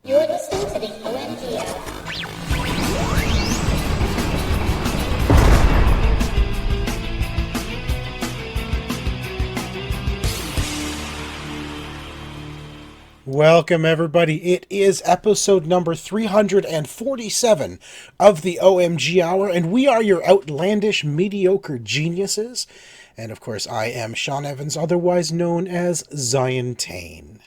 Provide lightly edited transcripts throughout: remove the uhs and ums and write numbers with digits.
You're listening to the OMG Hour. Welcome, everybody. It is episode number 347 of the OMG Hour, and we are your outlandish, mediocre geniuses. And, of course, I am Sean Evans, otherwise known as Zion Tane.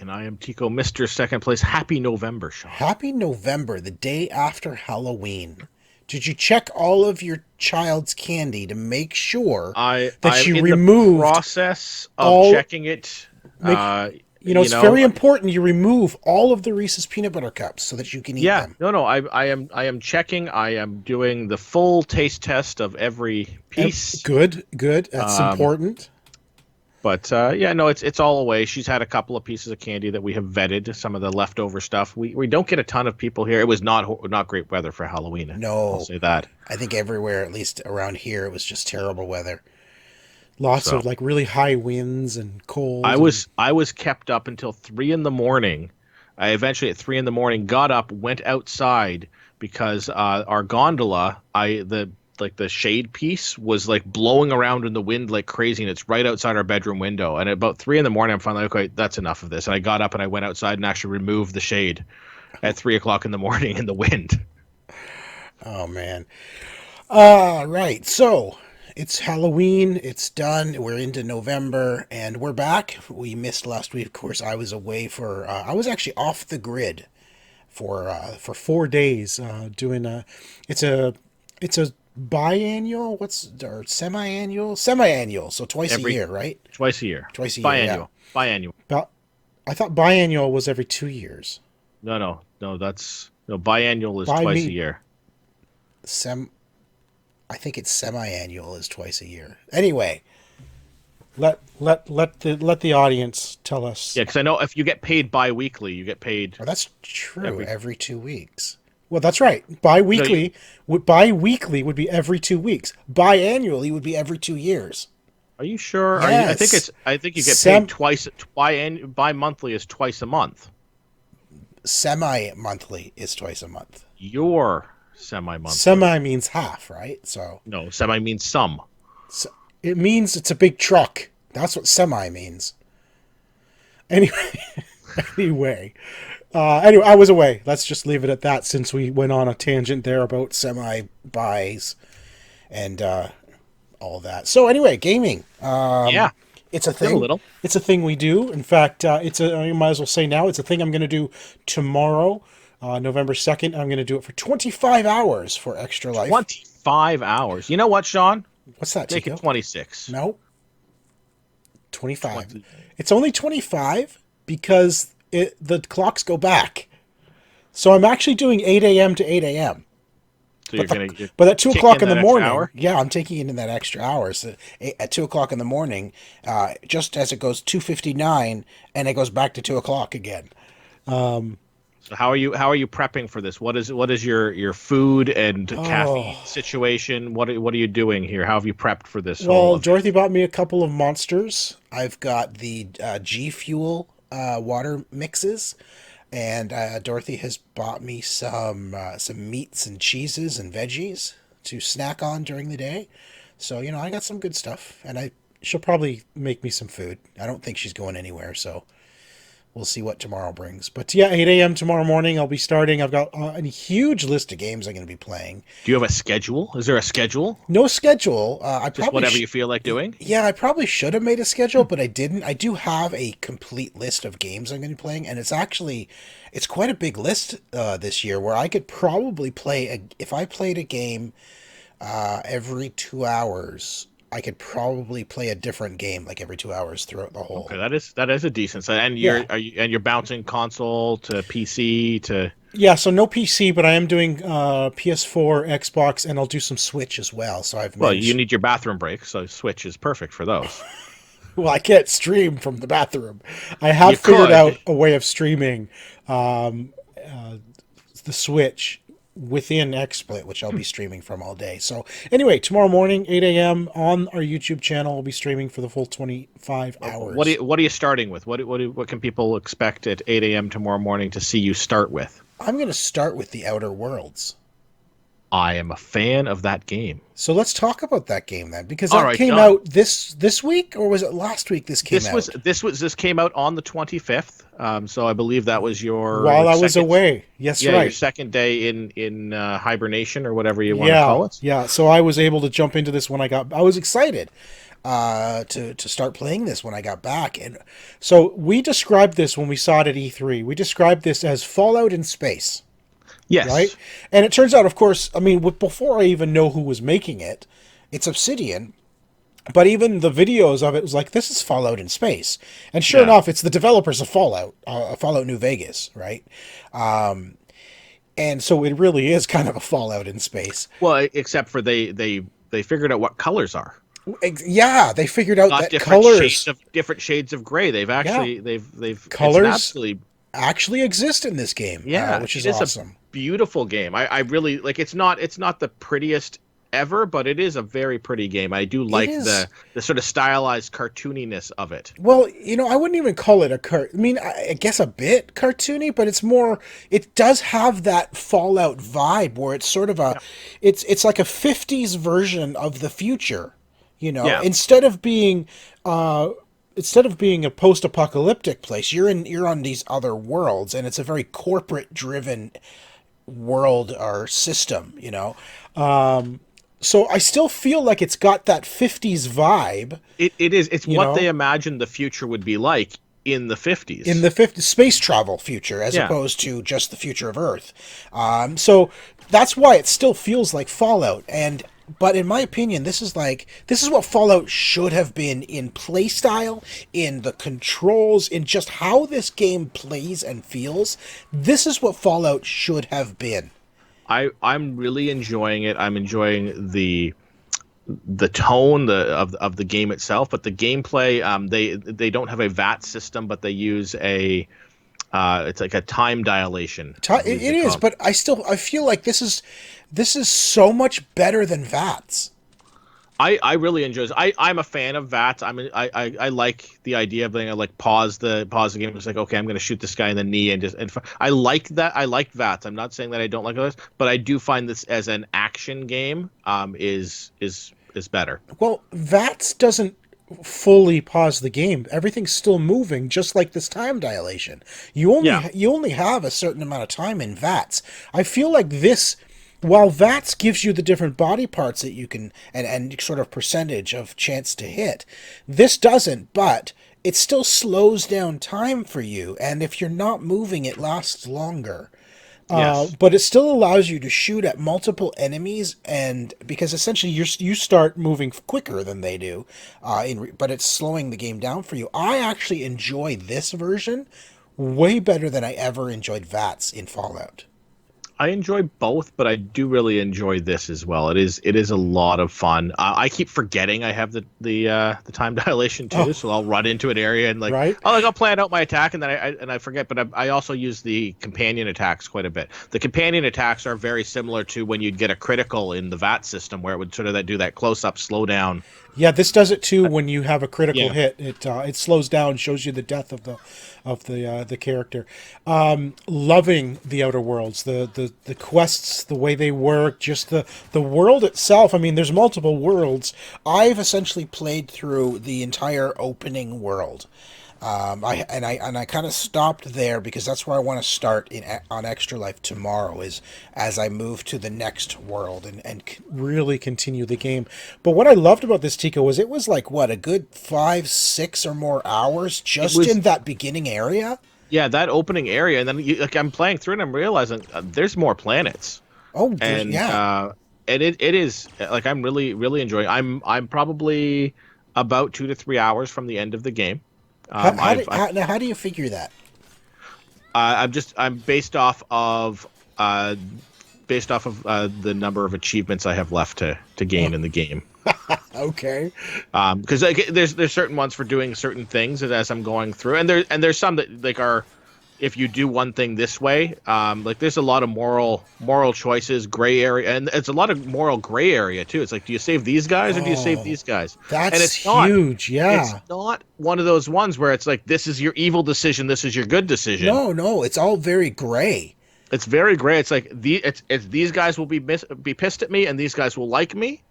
And I am Tico, Mr. Second Place. Happy November, Sean. Happy November, the day after Halloween. Did you check all of your child's candy to make sure I'm you in removed the process of checking it. It's very important you remove all of the Reese's peanut butter cups so that you can eat them. I am checking. I am doing the full taste test of every piece. Good. That's important. But it's all away. She's had a couple of pieces of candy that we have vetted. Some of the leftover stuff. We don't get a ton of people here. It was not great weather for Halloween. No, I'll say that. I think everywhere, at least around here, it was just terrible weather. Lots of really high winds and cold. I was kept up until 3 a.m. I eventually at 3 a.m. got up, went outside because our gondola, the shade piece was blowing around in the wind like crazy, and it's right outside our bedroom window. And at about 3 a.m, I'm finally like, okay, that's enough of this. And I got up and I went outside and actually removed the shade at 3 o'clock in the morning in the wind. Oh man. Right. So it's Halloween. It's done. We're into November, and we're back. We missed last week. Of course, I was away I was actually off the grid for 4 days doing it's a biannual, or semi-annual, so twice a year, right? Twice a year. Biannual. Yeah. Biannual. I thought biannual was every 2 years. No, biannual is twice a year. I think it's semi-annual is twice a year. Anyway, let the audience tell us. Yeah, because I know if you get paid bi-weekly, you get paid. Oh, that's true. Every 2 weeks. Well, that's right. Bi-weekly would be every 2 weeks. Biannually would be every 2 years. Are you sure? Yes. I think you get paid twice. Bi-monthly is twice a month. Semi-monthly is twice a month. Your semi-monthly. Semi means half, right? So no, semi means some. So it means it's a big truck. That's what semi means. Anyway, I was away. Let's just leave it at that, since we went on a tangent there about semi-buys and all that. So anyway, gaming. It's a thing. It's a thing we do. In fact, you might as well say now, it's a thing I'm going to do tomorrow, November 2nd. I'm going to do it for 25 hours for Extra Life. 25 hours. You know what, Sean? What's that, Make Tico? it 26. No. 25. It's only 25 because the clocks go back. So I'm actually doing 8 a.m. to 8 a.m. So but at 2 o'clock in the morning, hour? Yeah, I'm taking it in that extra hour. So at 2 o'clock in the morning, just as it goes 2:59, and it goes back to 2 o'clock again. So how are you prepping for this? What is your food and caffeine situation? What are you doing here? How have you prepped for this? Well, Dorothy bought me a couple of Monsters. I've got the G Fuel water mixes. And Dorothy has bought me some meats and cheeses and veggies to snack on during the day. So, I got some good stuff. And she'll probably make me some food. I don't think she's going anywhere, so we'll see what tomorrow brings. But yeah, 8 a.m. tomorrow morning I'll be starting. I've got a huge list of games I'm going to be playing. Do you have a schedule? Is there a schedule? No schedule. Just whatever you feel like doing? Yeah, I probably should have made a schedule, but I didn't. I do have a complete list of games I'm going to be playing, and it's quite a big list this year, where I could probably if I played a game every 2 hours, I could probably play a different game every 2 hours throughout the whole. Okay, that is a decent size. And you're bouncing console to PC to. Yeah, so no PC, but I am doing PS4, Xbox, and I'll do some Switch as well. So you need your bathroom break, so Switch is perfect for those. Well, I can't stream from the bathroom. I have figured out a way of streaming the Switch within XSplit, which I'll be streaming from all day. So anyway, tomorrow morning, 8 a.m. on our YouTube channel, I'll be streaming for the full 25 hours. What are you starting with? What can people expect at 8 a.m. tomorrow morning to see you start with? I'm going to start with The Outer Worlds. I am a fan of that game. So let's talk about that game then, because All that right, came done. out this week, or was it last week? This came out. This came out on the 25th. So I believe that was your while I was away. Yes, yeah, right. your second day in hibernation or whatever you want to call it. Yeah. So I was able to jump into this when I was excited to start playing this when I got back, and so we described this when we saw it at E3. We described this as Fallout in space. Yes. Right? And it turns out, of course, I mean, before I even know who was making it, it's Obsidian. But even the videos of it was like, this is Fallout in space. And sure enough, it's the developers of Fallout New Vegas, right? And so it really is kind of a Fallout in space. Well, except for they figured out what colors are. Yeah, they figured out that different shades of gray. They've actually they've colors actually exist in this game. Yeah, which is awesome. Beautiful game. I really like. It's not the prettiest ever, but it is a very pretty game. I do like the sort of stylized cartooniness of it. Well, I wouldn't even call it I guess a bit cartoony, but it's more. It does have that Fallout vibe where it's sort of it's like a 50s version of the future. Instead of being a post-apocalyptic place, you're on these other worlds, and it's a very corporate-driven world or system, so I still feel like it's got that 50s vibe. It is. It's what they imagined the future would be like in the 50s. In the 50s, space travel future, as opposed to just the future of Earth. So that's why it still feels like Fallout. But in my opinion, this is what Fallout should have been in playstyle, in the controls, in just how this game plays and feels. This is what Fallout should have been. I'm really enjoying it. I'm enjoying the tone of the game itself, but the gameplay, they don't have a VAT system, but they use it's like a time dilation. It is, but I feel like this is so much better than VATS. I really enjoy this. I'm a fan of VATS. I like the idea of being pause the game. It's like, okay, I'm going to shoot this guy in the knee and I like that. I like VATS. I'm not saying that I don't like others, but I do find this as an action game is better. Well, VATS doesn't fully pause the game. Everything's still moving, just like this time dilation. You only have a certain amount of time in VATS. I feel like this. While VATS gives you the different body parts that you can, and sort of percentage of chance to hit, this doesn't, but it still slows down time for you, and if you're not moving, it lasts longer. Yes. But it still allows you to shoot at multiple enemies, and because essentially you start moving quicker than they do, but it's slowing the game down for you. I actually enjoy this version way better than I ever enjoyed VATS in Fallout. I enjoy both, but I do really enjoy this as well. It is a lot of fun. I keep forgetting I have the time dilation too, so I'll run into an area and I'll plan out my attack and then I forget. But I also use the companion attacks quite a bit. The companion attacks are very similar to when you'd get a critical in the VAT system, where it would sort of do that close up, slow down. Yeah, this does it too. When you have a critical hit, it slows down, shows you the death of the character. Loving the Outer Worlds, the quests, the way they work, just the world itself. I mean, there's multiple worlds. I've essentially played through the entire opening world. I kind of stopped there because that's where I want to start on Extra Life tomorrow, is as I move to the next world and really continue the game. But what I loved about this, Tico, was it was like, what, a good 5, 6 or more hours just in that beginning area? Yeah, that opening area, and then I'm playing through it and I'm realizing there's more planets. Oh, and yeah. And it is I'm really, really enjoying it. I'm probably about 2 to 3 hours from the end of the game. How do you figure that? I'm based off of the number of achievements I have left to gain in the game. Okay. Because there's certain ones for doing certain things as I'm going through, and there's some that are if you do one thing this way, like there's a lot of moral choices, gray area, and it's a lot of moral gray area too. It's like, do you save these guys or do you save Oh, these guys? And that's huge. it's Yeah. not one of those ones where it's like, this is your evil decision, this is your good decision. No, it's all very gray. It's very gray. It's like it's these guys will be pissed at me and these guys will like me,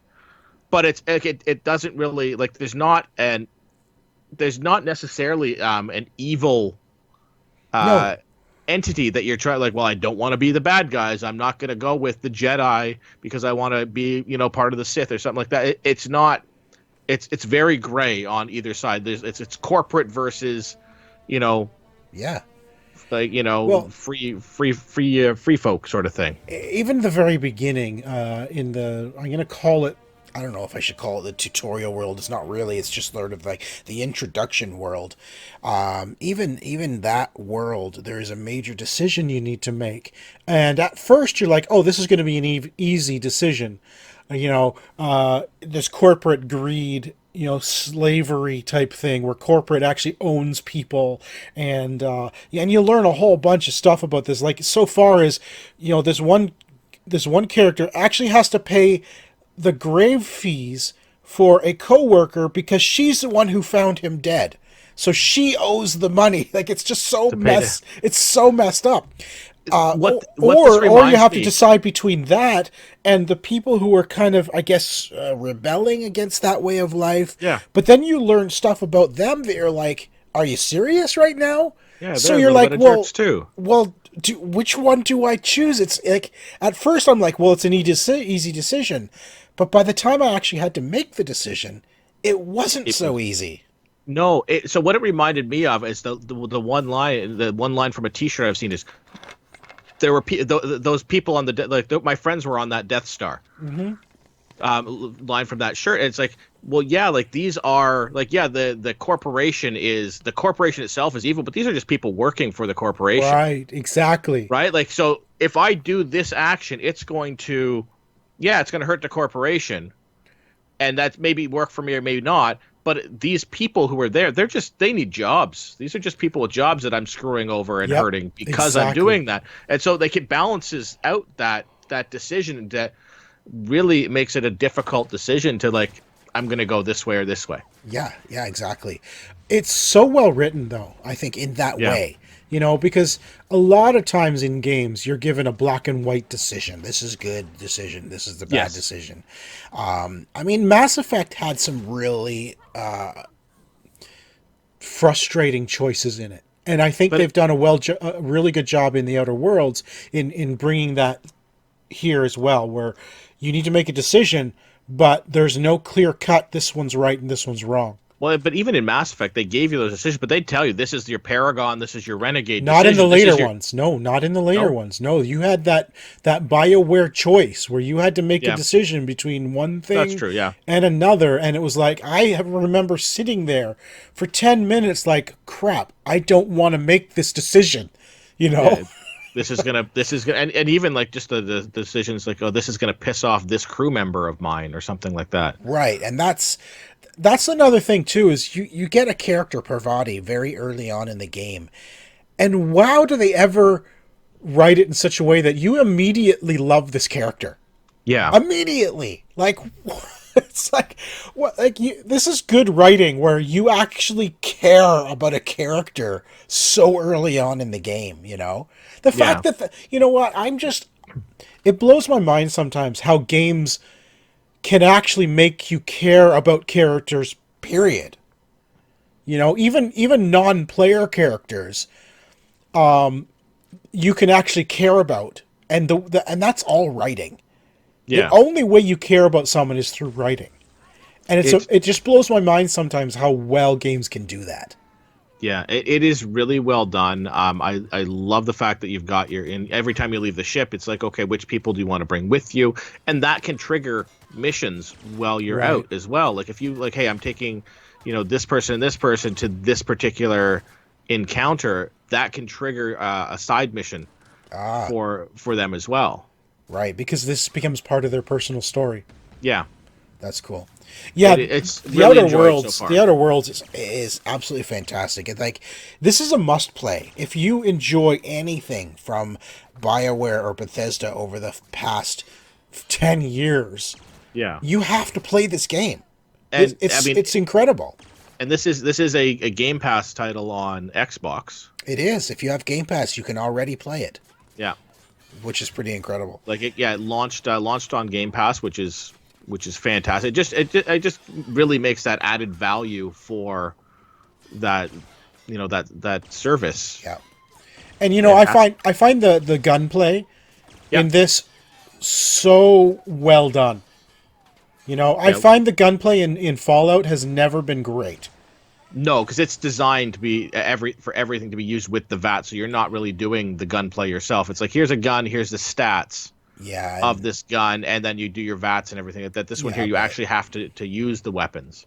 but it doesn't really, like, there's not necessarily an evil No. entity that you're trying, like, well, I don't want to be the bad guys, I'm not going to go with the Jedi because I want to be, part of the Sith or something like that. It's not, it's very gray on either side. It's corporate versus, Yeah. like, Well, free folk sort of thing. even the very beginning, I'm going to call it, I don't know if I should call it the tutorial world. It's not really. It's just sort of like the introduction world. Even that world, there is a major decision you need to make. And at first you're like, oh, this is going to be an easy decision. This corporate greed, slavery type thing where corporate actually owns people. And you learn a whole bunch of stuff about this. Like, so far as, this one character actually has to pay the grave fees for a coworker because she's the one who found him dead. So she owes the money. Like, it's just it's so messed up. What or this you have reminds to me- decide between that and the people who are kind of, I guess, rebelling against that way of life. Yeah. But then you learn stuff about them that you're like, are you serious right now? Yeah, So they're a you're little like, bit of well, jerks, too. well, which one do I choose? It's like, at first I'm like, well, it's an easy decision. But by the time I actually had to make the decision, it wasn't so easy. No, so what it reminded me of is the one line from a T-shirt I've seen is, there were those people on my friends were on that Death Star. Mm-hmm. Line from that shirt, and it's like, well, yeah, like, these are, like, yeah, the corporation itself is evil, but these are just people working for the corporation. Right, exactly. Right? Like, so if I do this action, it's going to hurt the corporation, and that's maybe work for me or maybe not. But these people who are there, they need jobs. These are just people with jobs that I'm screwing over and hurting because I'm doing that. And so it balances out that decision that really makes it a difficult decision to, like, I'm going to go this way or this way. Yeah, exactly. It's so well written, though, I think, in that way. Because a lot of times in games, you're given a black and white decision. This is good decision. This is the bad decision. Mass Effect had some really frustrating choices in it. And I think they've done a really good job in the Outer Worlds in bringing that here as well, where you need to make a decision, but there's no clear cut, this one's right and this one's wrong. Well, but even in Mass Effect, they gave you those decisions, but they'd tell you, this is your Paragon, this is your Renegade Not decision. in the later ones. No, not in the later ones. No, you had that BioWare choice where you had to make a decision between one thing That's true, yeah. and another. And it was like, I remember sitting there for 10 minutes like, crap, I don't want to make this decision, Yeah, this is gonna, and even like just the decisions like, oh, this is gonna piss off this crew member of mine or something like that. Right, and that's another thing too, is you get a character Parvati very early on in the game, and wow, do they ever write it in such a way that you immediately love this character? Yeah, Immediately, like, it's like, what? Like, this is good writing where you actually care about a character so early on in the game. The fact that it blows my mind sometimes how games can actually make you care about characters, period. Even non-player characters, you can actually care about, and and that's all writing. yeah. The only way you care about someone is through writing, and it just blows my mind sometimes how well games can do that. Yeah, it is really well done. I love the fact that you've got every time you leave the ship, it's like, okay, which people do you want to bring with you? And that can trigger missions while you're out as well. Like, if you, like, hey, I'm taking, this person and this person to this particular encounter, that can trigger a side mission for them as well. Right, because this becomes part of their personal story. Yeah. That's cool. Yeah, It's really enjoyed so far. The Outer Worlds is absolutely fantastic. It's like this is a must play if you enjoy anything from BioWare or Bethesda over the past 10 years. Yeah, You have to play this game. and I It's mean, it's incredible. and this is a Game Pass title on Xbox. It is. If you have Game Pass, you can already play it, Yeah, which is pretty incredible. like it launched on Game Pass, which is fantastic. It just really makes that added value for that that service. Yeah. And I find the gunplay Yeah. in this so well done. I Yeah. find the gunplay in Fallout has never been great. No, because it's designed to be for everything to be used with the VAT, so you're not really doing the gunplay yourself. It's like here's a gun, here's the stats Yeah. of this gun, and then you do your VATs and everything. That this one Yeah, here, you but- actually have to use the weapons.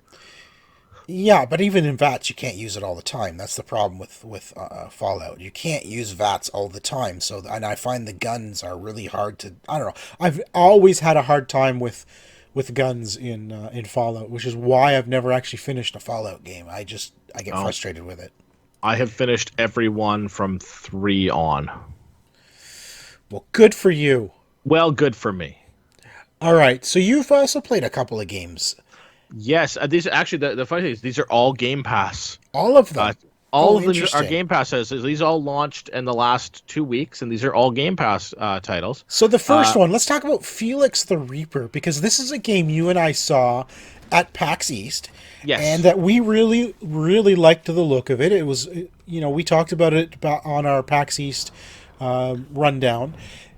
Yeah, but even in VATS, you can't use it all the time. That's the problem with Fallout. You can't use VATS all the time. So, and I find the guns are really hard to. I don't know. I've always had a hard time with guns in Fallout, which is why I've never actually finished a Fallout game. I get frustrated with it. I have finished every one from 3 on. Well, good for you. Well, good for me. All right, so you've also played a couple of games. Yes, these actually the funny thing is these are all Game Pass. All of them. All of them are Interesting. Game Pass titles. These all launched in the last 2 weeks, and these are all Game Pass titles. So the first one, let's talk about Felix the Reaper, because this is a game you and I saw at PAX East. Yes. And that we really, really liked the look of it. It was, we talked about it on our PAX East rundown.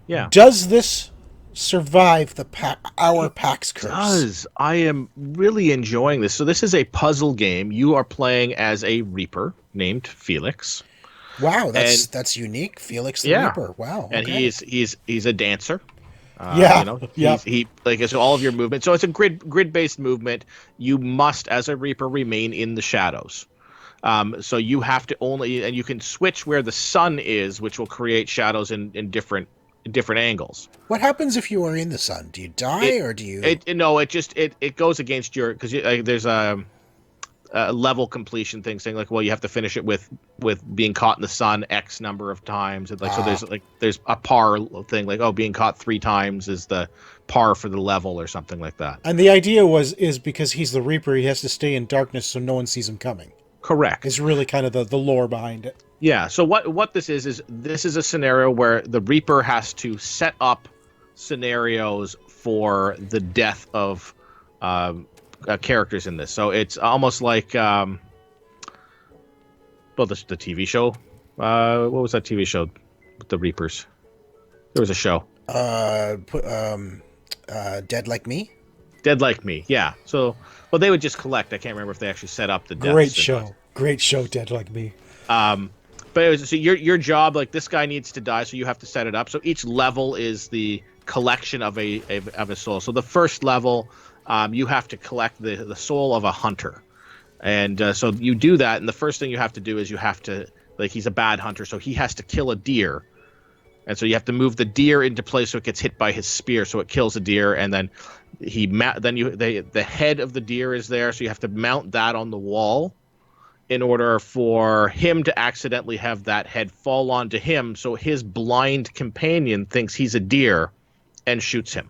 Yeah. Does this survive our PAX curse? Does. I am really enjoying this. So this is a puzzle game. You are playing as a Reaper named Felix. Wow, that's unique. Felix the Reaper. Wow. And okay. he's a dancer. Yeah. He so all of your movement. So it's a grid based movement. You must, as a Reaper, remain in the shadows. So you have to and you can switch where the sun is, which will create shadows in different angles. What happens if you are in the sun? Do you die or do you? It goes against your, because there's a level completion thing saying like, well, you have to finish it with being caught in the sun X number of times. And so there's a par thing like, oh, being caught 3 times is the par for the level or something like that. And the idea is because he's the Reaper, he has to stay in darkness so no one sees him coming. Correct. Is really kind of the lore behind it. Yeah. So what this is this is a scenario where the Reaper has to set up scenarios for the death of characters in this. So it's almost like the TV show. What was that TV show with the Reapers? There was a show. Dead Like Me? Dead Like Me. Yeah. So they would just collect. I can't remember if they actually set up the deaths. Great show, Dead Like Me. But it was, so your job, like this guy needs to die, so you have to set it up. So each level is the collection of a soul. So the first level, you have to collect the soul of a hunter, and so you do that. And the first thing you have to do is he's a bad hunter, so he has to kill a deer, and so you have to move the deer into place so it gets hit by his spear, so it kills a deer, and then the head of the deer is there, so you have to mount that on the wall in order for him to accidentally have that head fall onto him, so his blind companion thinks he's a deer and shoots him.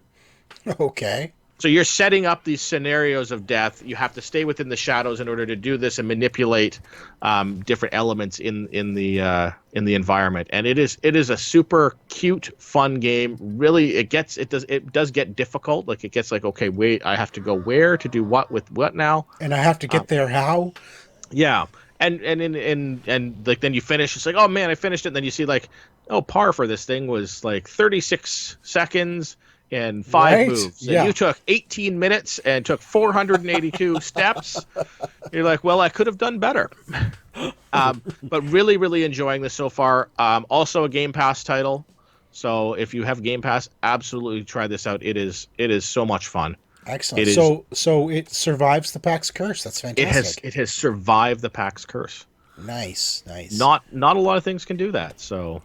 Okay. So you're setting up these scenarios of death. You have to stay within the shadows in order to do this and manipulate different elements in the environment. And it is a super cute, fun game. Really, it does get difficult. Like it gets like, okay, wait, I have to go where to do what with what now? And I have to get there how? Yeah, and like then you finish. It's like, oh man, I finished it. And then you see like, oh, par for this thing was like 36 seconds and 5 moves. And you took 18 minutes and took 482 steps. You're like, well, I could have done better. But really, really enjoying this so far. Also a Game Pass title. So if you have Game Pass, absolutely try this out. It is so much fun. Excellent. So it survives the PAX curse. That's fantastic. It has survived the PAX curse. Nice. Not a lot of things can do that. So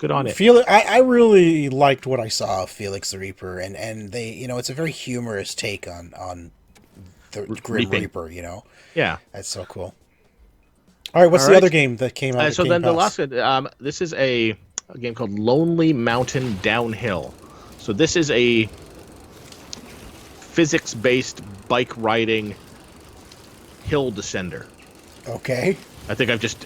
good on it. I really liked what I saw of Felix the Reaper, and they, it's a very humorous take on the Grim Reaping. Reaper. Yeah. That's so cool. All right, what's All the right. other game that came out? So Game then the Pass? last, this is a game called Lonely Mountain Downhill. So this is a physics-based bike riding hill descender. Okay, I think I've just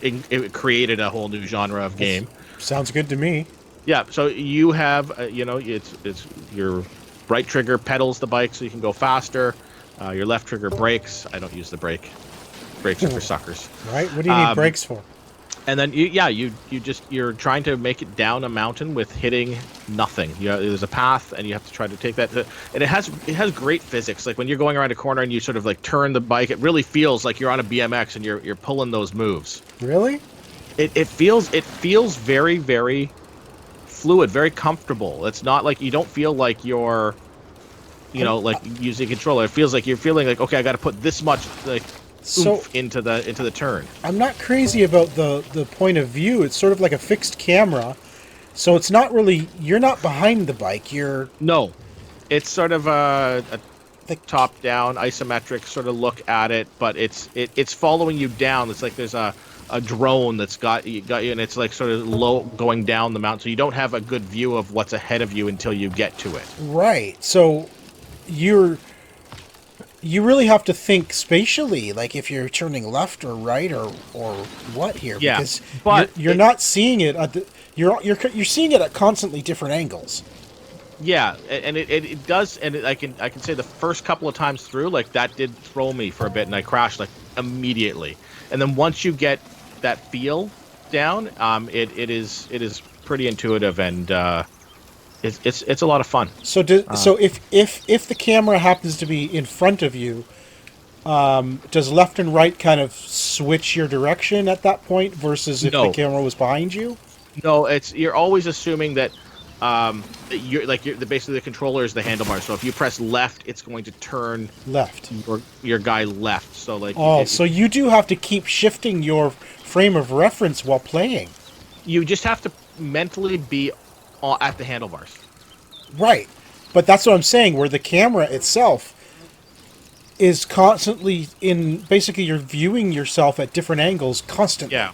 created a whole new genre of game. sounds good to me. Yeah, so you have, it's your right trigger pedals the bike so you can go faster. Your left trigger brakes. I don't use the brake. Brakes are for suckers. Right? What do you need brakes for? And then you're trying to make it down a mountain with hitting nothing. There's a path, and you have to try to take that. And it has great physics. Like when you're going around a corner and you sort of like turn the bike, it really feels like you're on a BMX and you're pulling those moves. Really? It feels very, very fluid, very comfortable. It's not like you don't feel like you're, like using a controller. It feels like you're feeling like, okay, I got to put this much like oomph into the turn. I'm not crazy about the point of view. It's sort of like a fixed camera, so it's not really, you're not behind the bike. No, it's sort of a top-down isometric sort of look at it, but it's following you down. It's like there's a drone that's got you, and it's like sort of low going down the mountain, so you don't have a good view of what's ahead of you until you get to it. Right. So you really have to think spatially, like if you're turning left or right or what here, Yeah, because but you're not seeing it at you're seeing it at constantly different angles. Yeah, and it does, and I can say the first couple of times through, like that did throw me for a bit, and I crashed like immediately. And then once you get that feel down, it is pretty intuitive, and it's a lot of fun. So if the camera happens to be in front of you, does left and right kind of switch your direction at that point versus if the camera was behind you? No, you're always assuming that basically the controller is the handlebar. So if you press left, it's going to turn Left. your guy left. So like so you do have to keep shifting your frame of reference while playing. You just have to mentally be at the handlebars. Right. But that's what I'm saying, where the camera itself is constantly basically you're viewing yourself at different angles constantly. Yeah.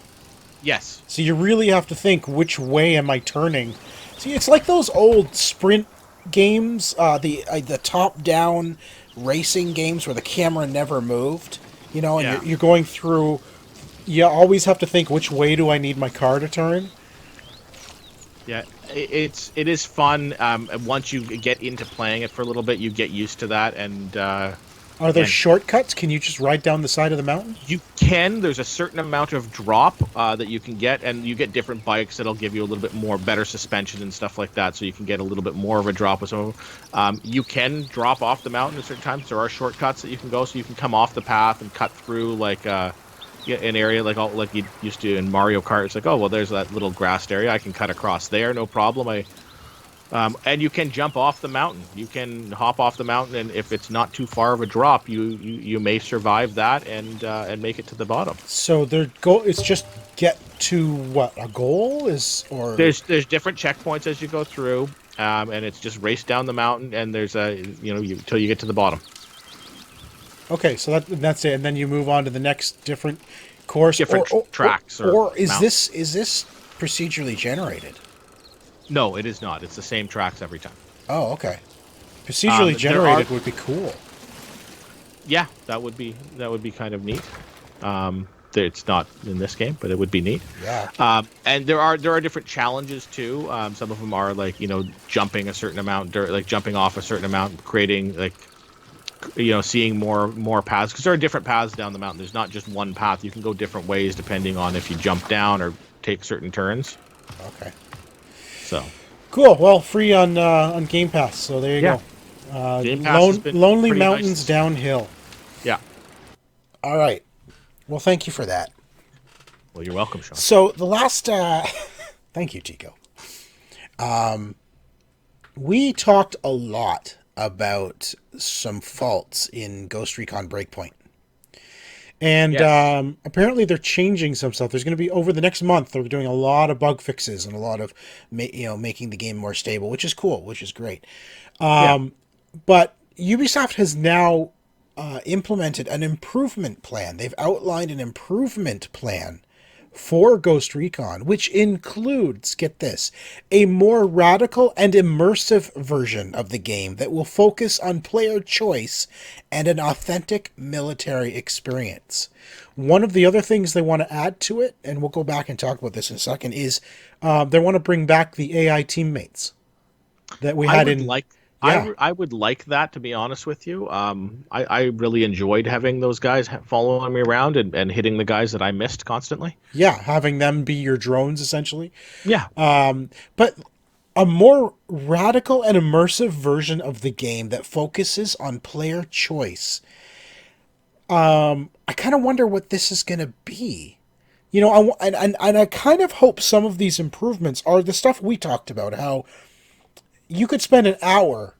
Yes. So you really have to think, which way am I turning? See, it's like those old sprint games, the top-down racing games where the camera never moved, and you're going through. You always have to think, which way do I need my car to turn? Yeah, it is fun. Once you get into playing it for a little bit, you get used to that, and are there shortcuts? Can you just ride down the side of the mountain? You can. There's a certain amount of drop that you can get, and you get different bikes that'll give you a little bit more better suspension and stuff like that, so you can get a little bit more of a drop with some of them. You can drop off the mountain at certain times. There are shortcuts that you can go, so you can come off the path and cut through like an area like you used to in Mario Kart. It's like, oh well, there's that little grassed area. I can cut across there, no problem. And you can jump off the mountain. You can hop off the mountain, and if it's not too far of a drop, you may survive that and make it to the bottom. So their goal is just get to what a goal is, or there's different checkpoints as you go through, and it's just race down the mountain, and there's until you get to the bottom. Okay, so that's it, and then you move on to the next different course, different tracks, or is mountains. this procedurally generated? No, it is not. It's the same tracks every time. Oh, okay. Procedurally generated would be cool. Yeah, that would be kind of neat. It's not in this game, but it would be neat. Yeah. And there are different challenges too. Some of them are like jumping a certain amount, like jumping off a certain amount, creating like seeing more paths, because there are different paths down the mountain. There's not just one path. You can go different ways depending on if you jump down or take certain turns. Okay. So cool. Well, free on Game Pass. So there you go. Game Pass has been Lonely pretty Mountains nice. Downhill. Yeah. All right. Well, thank you for that. Well, you're welcome, Sean. So the last, thank you, Tico. We talked a lot about some faults in Ghost Recon Breakpoint. And Yes. apparently they're changing some stuff. There's going to be over the next month. They're doing a lot of bug fixes and a lot of making the game more stable, which is cool, which is great. Yeah. But Ubisoft has now implemented an improvement plan. They've outlined an improvement plan for Ghost Recon, which includes, get this, a more radical and immersive version of the game that will focus on player choice and an authentic military experience. One of the other things they want to add to it, and we'll go back and talk about this in a second, is they want to bring back the AI teammates that we I had would in. like Yeah, I would like that, to be honest with you. I really enjoyed having those guys following me around and hitting the guys that I missed constantly. yeah, having them be your drones essentially. Yeah. But a more radical and immersive version of the game that focuses on player choice. I kind of wonder what this is going to be. You know, and I kind of hope some of these improvements are the stuff we talked about, how you could spend an hour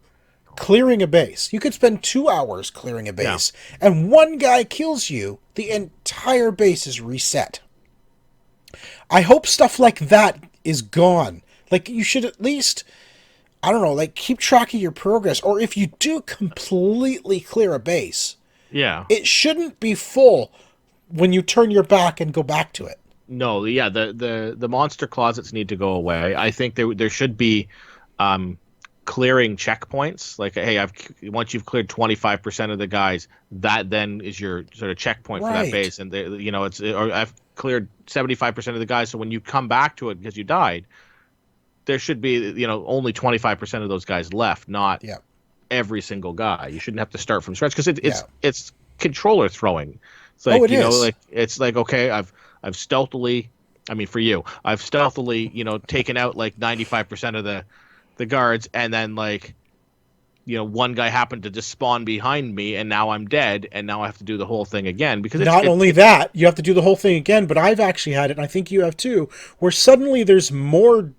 clearing a base. You could spend 2 hours clearing a Yeah. base, and one guy kills you, the entire base is reset. I hope stuff like that is gone. Like, you should at least, I don't know, like, keep track of your progress. Or if you do completely clear a base, Yeah. it shouldn't be full when you turn your back and go back to it. No, yeah, the monster closets need to go away. I think there should be um clearing checkpoints. Like, hey, I've once you've cleared 25% of the guys, that then is your sort of checkpoint for that Right. base. And it's, or I've cleared 75% of the guys, so when you come back to it because you died, there should be, only 25% of those guys left, not Yeah. every single guy. You shouldn't have to start from scratch because Yeah. it's controller throwing. It's Oh, like, it is. like it's like, okay, I've stealthily, I mean, for you, I've stealthily, taken out like 95% of the guards, and then, like, one guy happened to just spawn behind me, and now I'm dead, and now I have to do the whole thing again because Not only that, you have to do the whole thing again, but I've actually had it, and I think you have too, where suddenly there's more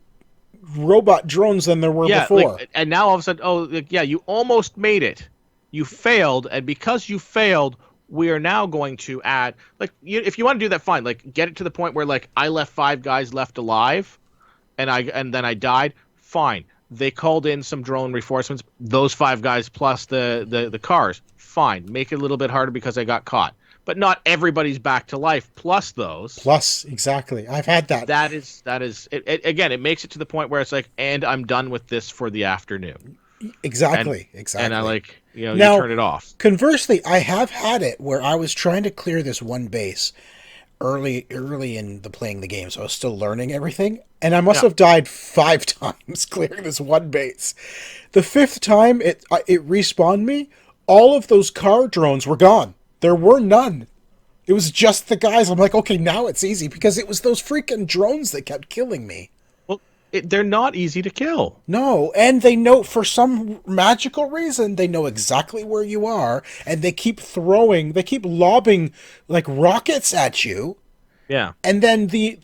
robot drones than there were yeah, before. like, and now all of a sudden, oh, like, yeah, you almost made it, you failed, and because you failed, we are now going to add, like, if you want to do that, fine, like, get it to the point where, like, I left 5 guys left alive, and then I died. Fine, they called in some drone reinforcements. Those 5 guys plus the cars. Fine, make it a little bit harder because I got caught. But not everybody's back to life. Plus those. Plus, exactly. I've had that. That is again. It makes it to the point where it's like, and I'm done with this for the afternoon. Exactly. And, Exactly. And I, like, Now, you turn it off. Conversely, I have had it where I was trying to clear this one base early in the playing the game, so I was still learning everything, and I must Yeah. have died 5 times clearing this one base. The fifth time it respawned me. All of those car drones were gone. There were none. It was just the guys. I'm like, okay, now it's easy because it was those freaking drones that kept killing me. Well, they're not easy to kill. No, and they know, for some magical reason, they know exactly where you are, and they keep lobbing like rockets at you, Yeah. and then the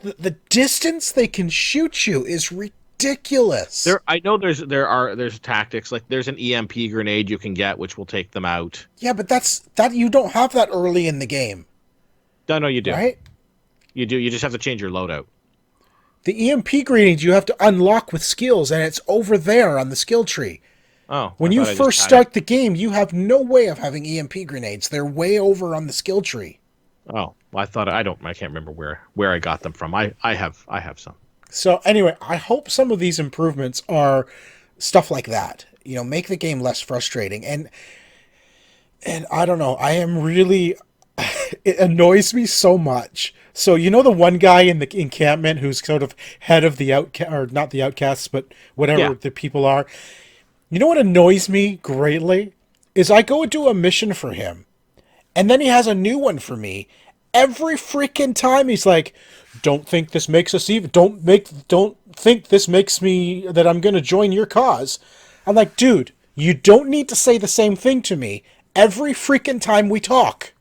distance they can shoot you is ridiculous. I know there's tactics, like there's an EMP grenade you can get which will take them out. Yeah, but that you don't have that early in the game, No, you do. right? You do. You just have to change your loadout. The EMP grenades you have to unlock with skills, and it's over there on the skill tree. Oh, When I you thought I just first had start the game, you have no way of having EMP grenades. They're way over on the skill tree. it. Oh, well, I can't remember where I got them from. I have some. So anyway, I hope some of these improvements are stuff like that. Make the game less frustrating. And I don't know, I am really it annoys me so much. So the one guy in the encampment who's sort of head of the outcast, or not the outcasts, but whatever Yeah. the people are. You know what annoys me greatly is I go do a mission for him, and then he has a new one for me. Every freaking time he's like, "Don't think this makes us even. Don't think this makes me that I'm going to join your cause." I'm like, dude, you don't need to say the same thing to me every freaking time we talk.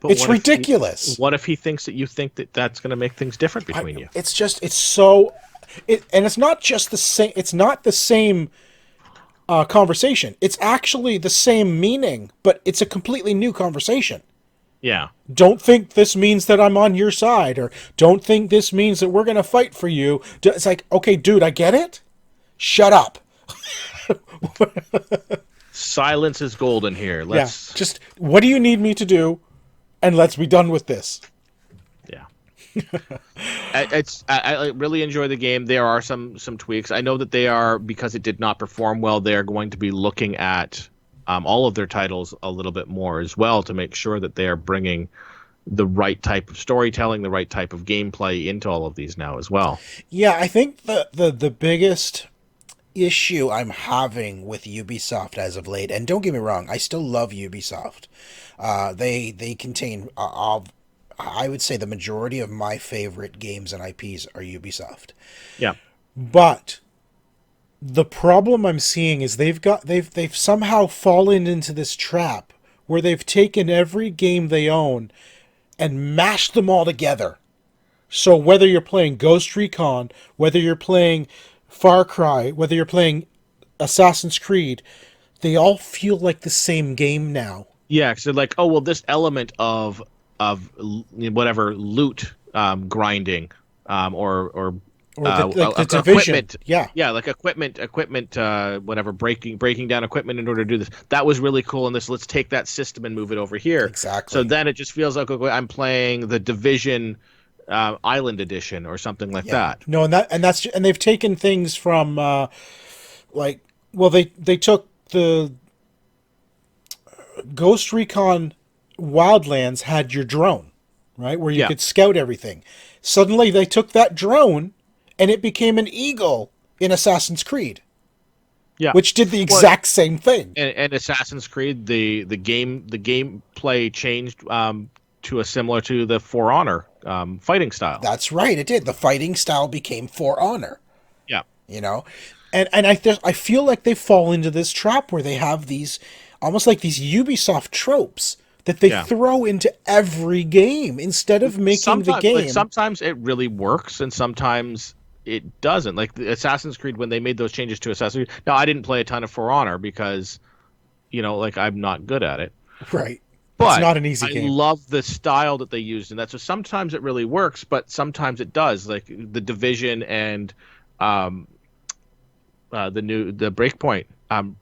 But It's what if ridiculous. what if he thinks that you think that that's going to make things different between you? It's just, it's so, and it's not just the same. It's not the same conversation. It's actually the same meaning, but it's a completely new conversation. Yeah. Don't think this means that I'm on your side, or don't think this means that we're going to fight for you. It's like, okay, dude, I get it. Shut up. Silence is golden here. Yeah. Let's. Just, what do you need me to do? And let's be done with this. Yeah. I really enjoy the game. There are some tweaks. I know that they are, because it did not perform well, they are going to be looking at all of their titles a little bit more as well, to make sure that they are bringing the right type of storytelling, the right type of gameplay into all of these now as well. Yeah, I think the biggest issue I'm having with Ubisoft as of late, and don't get me wrong, I still love Ubisoft. They contain, I would say, the majority of my favorite games and IPs are Ubisoft. Yeah. But the problem I'm seeing is they've somehow fallen into this trap where they've taken every game they own and mashed them all together. So whether you're playing Ghost Recon, whether you're playing Far Cry, whether you're playing Assassin's Creed, they all feel like the same game now. Yeah, because they're like, oh well, this element of whatever loot grinding or the division. Equipment, Yeah, like equipment, whatever, breaking down equipment in order to do this. That was really cool. And let's take that system and move it over here. Exactly. So then it just feels like, okay, I'm playing the Division Island Edition or something like that. No, and they've taken things from they took the Ghost Recon Wildlands had your drone, right, where you could scout everything. Suddenly they took that drone and it became an eagle in Assassin's Creed. Yeah, which did the exact same thing. And Assassin's Creed, the gameplay changed to a similar to the For Honor fighting style. That's right, it did. The fighting style became For Honor. Yeah, and I feel like they fall into this trap where they have these almost like these Ubisoft tropes that they throw into every game instead of making the game. Like, sometimes it really works, and sometimes it doesn't. Like the Assassin's Creed, when they made those changes to Assassin's Creed. Now, I didn't play a ton of For Honor because, I'm not good at it. Right. But it's not an easy game. I love the style that they used in that. So sometimes it really works, but sometimes it does. Like the Division and the Breakpoint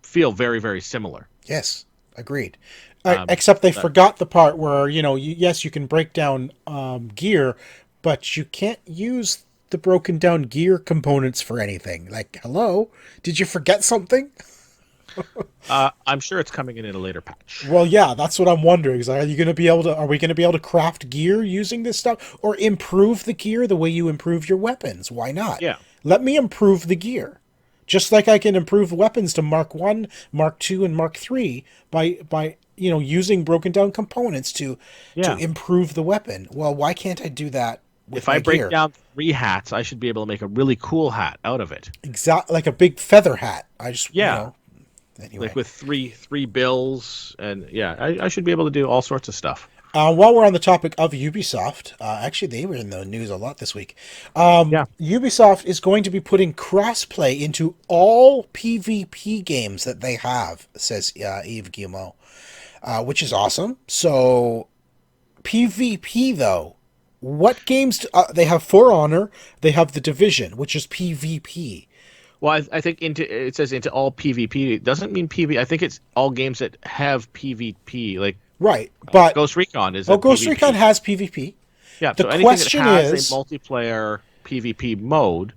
feel very, very similar. Yes, agreed. Except they forgot the part where, yes, you can break down gear, but you can't use the broken down gear components for anything. Like, hello? Did you forget something? I'm sure it's coming in a later patch. Well, yeah, that's what I'm wondering. Are we going to be able to craft gear using this stuff, or improve the gear the way you improve your weapons? Why not? Yeah. Let me improve the gear. Just like I can improve weapons to Mark 1, Mark 2, and Mark 3 by using broken down components to improve the weapon. Well, why can't I do that with if I break gear? down 3 hats, I should be able to make a really cool hat out of it. Exactly, like a big feather hat. Anyway. Like with three bills, and I should be able to do all sorts of stuff. While we're on the topic of Ubisoft, actually they were in the news a lot this week. Ubisoft is going to be putting crossplay into all PvP games that they have, says Yves Guillemot, which is awesome. So PvP though, what games they have? For Honor, they have the Division, which is PvP. Well, I think it says into all PvP. It doesn't mean PvP. I think it's all games that have PvP, like. Right, but Ghost Recon is. Ghost Recon has PvP. Yeah, the so question anything that has is a multiplayer PvP mode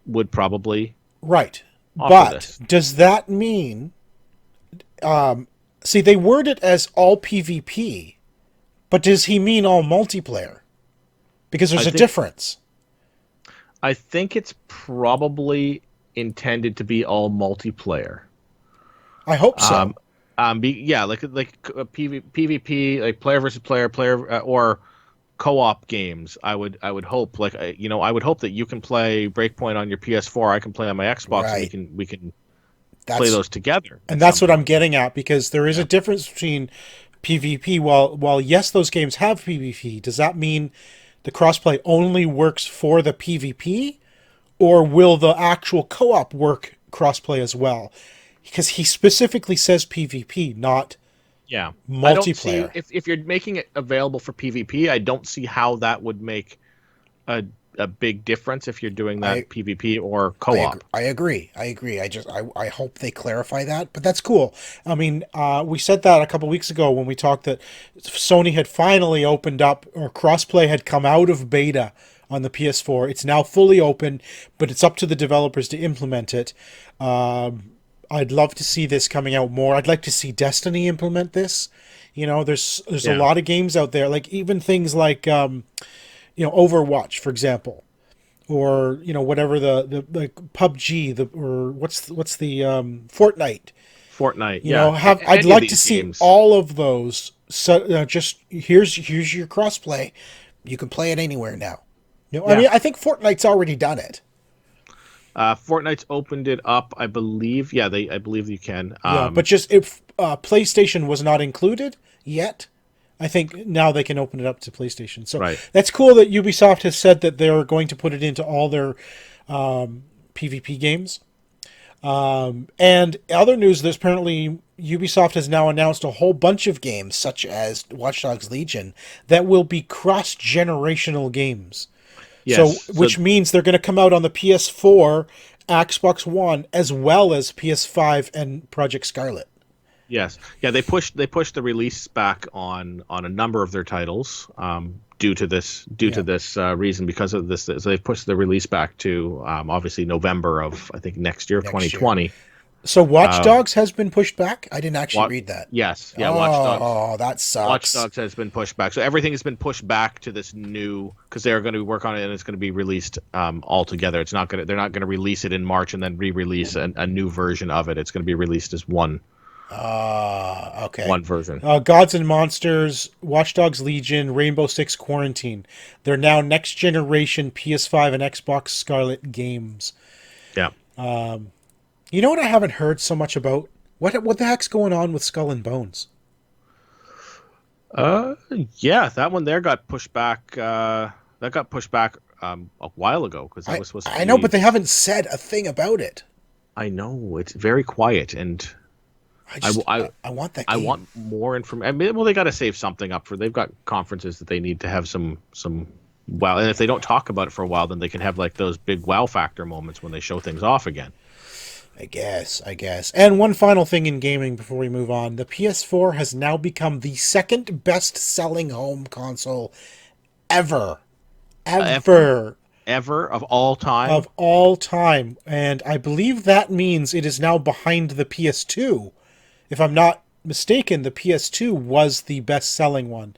would probably right. offer But this. Does that mean? See, they word it as all PvP, but does he mean all multiplayer? Because there's a difference. I think it's probably intended to be all multiplayer. I hope so. Like PvP, like player versus player, or co-op games. I would hope, I would hope that you can play Breakpoint on your PS4. I can play on my Xbox, right. and we can play those together. And that's what I'm getting at, because there is a difference between PvP. While yes, those games have PvP, does that mean the crossplay only works for the PvP, or will the actual co-op work crossplay as well? Because he specifically says PvP, not Yeah. I don't see multiplayer. if you're making it available for PvP, I don't see how that would make a big difference if you're doing I that PvP or I co-op. agree. I agree. I hope they clarify that. But that's cool. I mean, we said that a couple weeks ago when we talked that Sony had finally opened up, or crossplay had come out of beta on the PS4. It's now fully open, but it's up to the developers to implement it. I'd love to see this coming out more. I'd like to see Destiny implement this. You know, there's a Yeah. lot of games out there, like even things like Overwatch, for example, or whatever the PUBG, or what's the Fortnite. Fortnite, You know, yeah. I'd Any of like to these see games. all of those. So just here's your crossplay. You can play it anywhere now. I Yeah. mean, I think Fortnite's already done it. Fortnite's opened it up, I believe. Yeah, I believe you can. Yeah, but just if PlayStation was not included yet, I think now they can open it up to PlayStation. So Right. that's cool that Ubisoft has said that they're going to put it into all their PvP games. And other news, there's apparently Ubisoft has now announced a whole bunch of games, such as Watch Dogs Legion, that will be cross-generational games. So, Yes. So which means they're going to come out on the PS4, Xbox One, as well as PS5 and Project Scarlet. yes, yeah. They pushed the release back on a number of their titles due to Yeah. this reason, because of this. So they've pushed the release back to obviously November of, I think, next year, Next year. 2020. So Watch Um, Dogs has been pushed back? I didn't actually what? read that. Yes, yeah. Oh, that Watch sucks. Dogs has been pushed back. So everything has been pushed back to this new, because they're going to work on it and it's going to be released all together. They're not going to release it in March and then re-release a new version of it. It's going to be released as Okay. one version. Gods and Monsters, Watch Dogs Legion, Rainbow Six Quarantine. They're now next generation PS5 and Xbox Scarlet games. Yeah. You know what I haven't heard so much about? What the heck's going on with Skull and Bones? Yeah, that one there got pushed back. That got pushed back a while ago because that I was supposed to I know, be. but they haven't said a thing about it. I know it's very quiet, and I want that I game. want more information. I mean, well, they got to save something up for. They've got conferences that they need to have some. Wow, and if they don't talk about it for a while, then they can have like those big wow factor moments when they show things off again. I guess. And one final thing in gaming before we move on. The PS4 has now become the second best selling home console ever. Ever. Ever of all time. Of all time. And I believe that means it is now behind the PS2. If I'm not mistaken, the PS2 was the best selling one.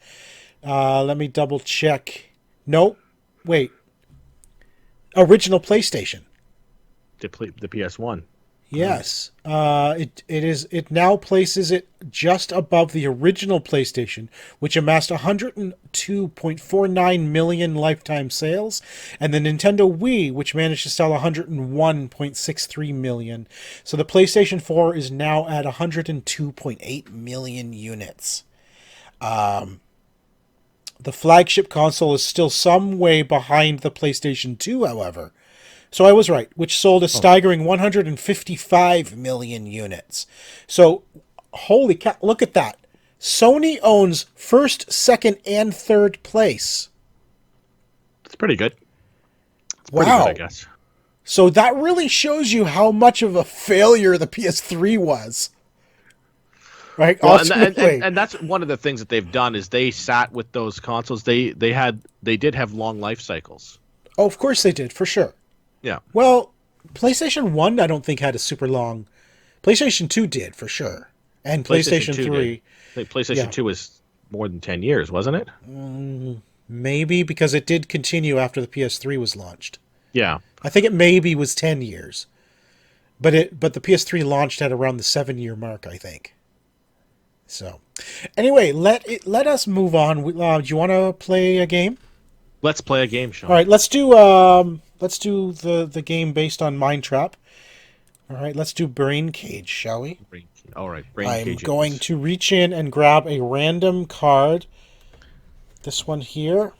Let me double check. Nope. Wait. Original PlayStation. The PS1. Yes, it now places it just above the original PlayStation, which amassed 102.49 million lifetime sales, and the Nintendo Wii, which managed to sell 101.63 million. So the PlayStation 4 is now at 102.8 million units. The flagship console is still some way behind the PlayStation 2, however. So I was right, which sold a staggering 155 million units. So, holy cow, look at that. Sony owns first, second, and third place. It's pretty good. It's pretty Wow. good, I guess. So that really shows you how much of a failure the PS3 was. Right? Well, Ultimately. and that's one of the things that they've done is they sat with those consoles. They did have long life cycles. Oh, of course they did, for sure. Yeah. Well, PlayStation 1 I don't think had a super long. PlayStation 2 did, for sure. And PlayStation 2 3. did. I think PlayStation Yeah. 2 was more than 10 years, wasn't it? Maybe, because it did continue after the PS3 was launched. Yeah. I think it maybe was 10 years. But the PS3 launched at around the 7-year mark, I think. So, anyway, let us move on. Do you want to play a game? Let's play a game, Sean. All right, let's do the game based on Mind Trap. All right, let's do Brain Cage, shall we? All right, Brain I'm Cage. going to reach in and grab a random card. This one here.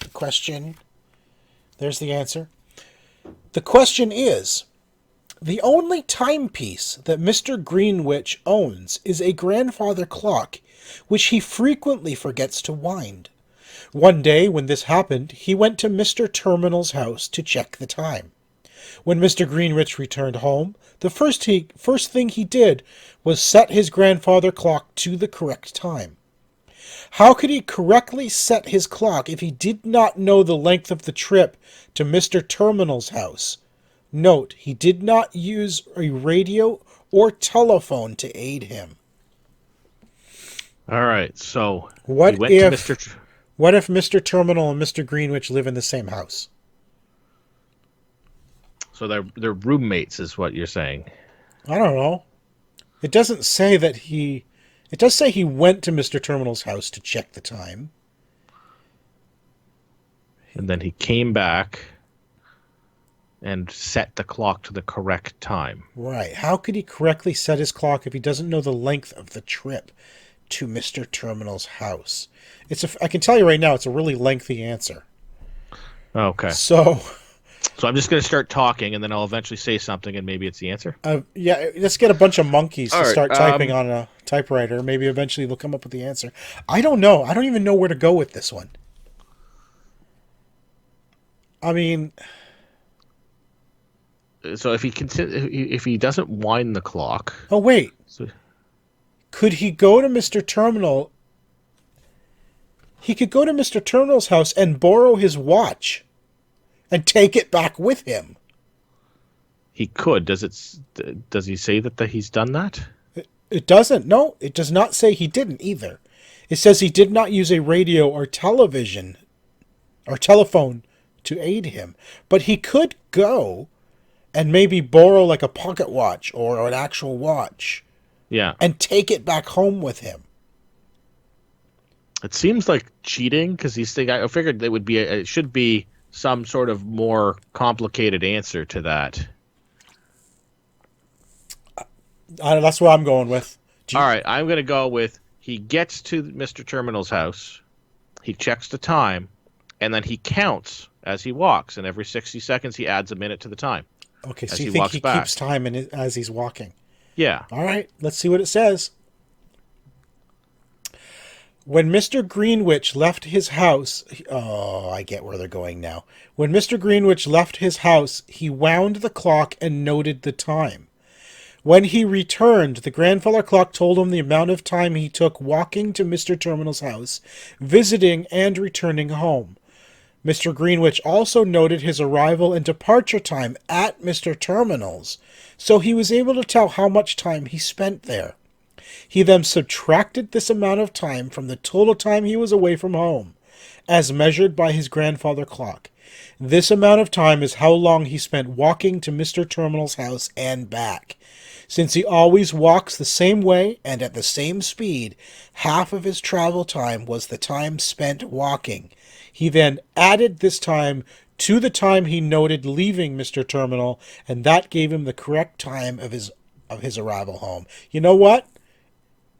The question. There's the answer. The question is, The only timepiece that Mr. Greenwich owns is a grandfather clock, which he frequently forgets to wind. One day, when this happened, he went to Mr. Terminal's house to check the time. When Mr. Greenwich returned home, the first thing he did was set his grandfather clock to the correct time. How could he correctly set his clock if he did not know the length of the trip to Mr. Terminal's house? Note, he did not use a radio or telephone to aid him. All right, so What he went if to Mr. what if Mr. Terminal and Mr. Greenwich live in the same house? So they're roommates, is what you're saying. I don't know. It doesn't say that he... It does say he went to Mr. Terminal's house to check the time. And then he came back and set the clock to the correct time. Right. How could he correctly set his clock if he doesn't know the length of the trip to Mr. Terminal's house? I can tell you right now, it's a really lengthy answer. Okay. So I'm just going to start talking, and then I'll eventually say something, and maybe it's the answer. yeah, let's get a bunch of monkeys to All right, start typing on a typewriter. Maybe eventually they'll come up with the answer. I don't know. I don't even know where to go with this one. I mean... So if he doesn't wind the clock... Oh, wait. So, could he go to Mr. Terminal? He could go to Mr. Terminal's house and borrow his watch and take it back with him. he could. Does he say that he's done that? It doesn't. No, it does not say he didn't either. It says he did not use a radio or television or telephone to aid him. But he could go and maybe borrow like a pocket watch or an actual watch. Yeah. And take it back home with him. It seems like cheating because he's thinking. I figured it should be some sort of more complicated answer to that. That's what I'm going with. All right, I'm going to go with he gets to Mr. Terminal's house, he checks the time, and then he counts as he walks, and every 60 seconds he adds a minute to the time. Okay, so you think he keeps time as he's walking? Yeah. All right, let's see what it says. When Mr. Greenwich left his house... Oh, I get where they're going now. When Mr. Greenwich left his house, he wound the clock and noted the time. When he returned, the grandfather clock told him the amount of time he took walking to Mr. Terminal's house, visiting and returning home. Mr. Greenwich also noted his arrival and departure time at Mr. Terminal's, so he was able to tell how much time he spent there. He then subtracted this amount of time from the total time he was away from home, as measured by his grandfather clock. This amount of time is how long he spent walking to Mr. Terminal's house and back. Since he always walks the same way and at the same speed, half of his travel time was the time spent walking. He then added this time to the time he noted leaving Mr. Terminal, and that gave him the correct time of his arrival home. You know what?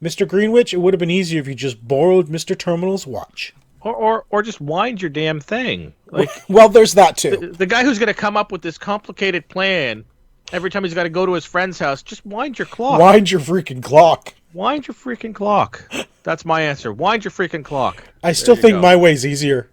Mr. Greenwich, it would have been easier if you just borrowed Mr. Terminal's watch. Or just wind your damn thing. Like, well, there's that too. The guy who's going to come up with this complicated plan every time he's got to go to his friend's house, just wind your clock. Wind your freaking clock. Wind your freaking clock. That's my answer. Wind your freaking clock. I still think my way's easier.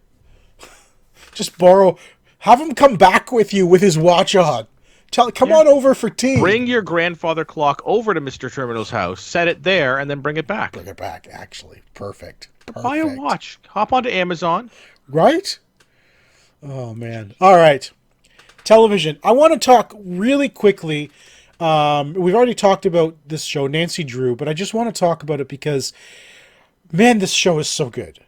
Just borrow. Have him come back with you with his watch on. Come on over for tea. Bring your grandfather clock over to Mr. Terminal's house, set it there, and then bring it back. Bring it back, actually. Perfect. Buy a watch. Hop onto Amazon. Right? Oh, man. All right. Television. I want to talk really quickly. We've already talked about this show, Nancy Drew, but I just want to talk about it because, man, this show is so good.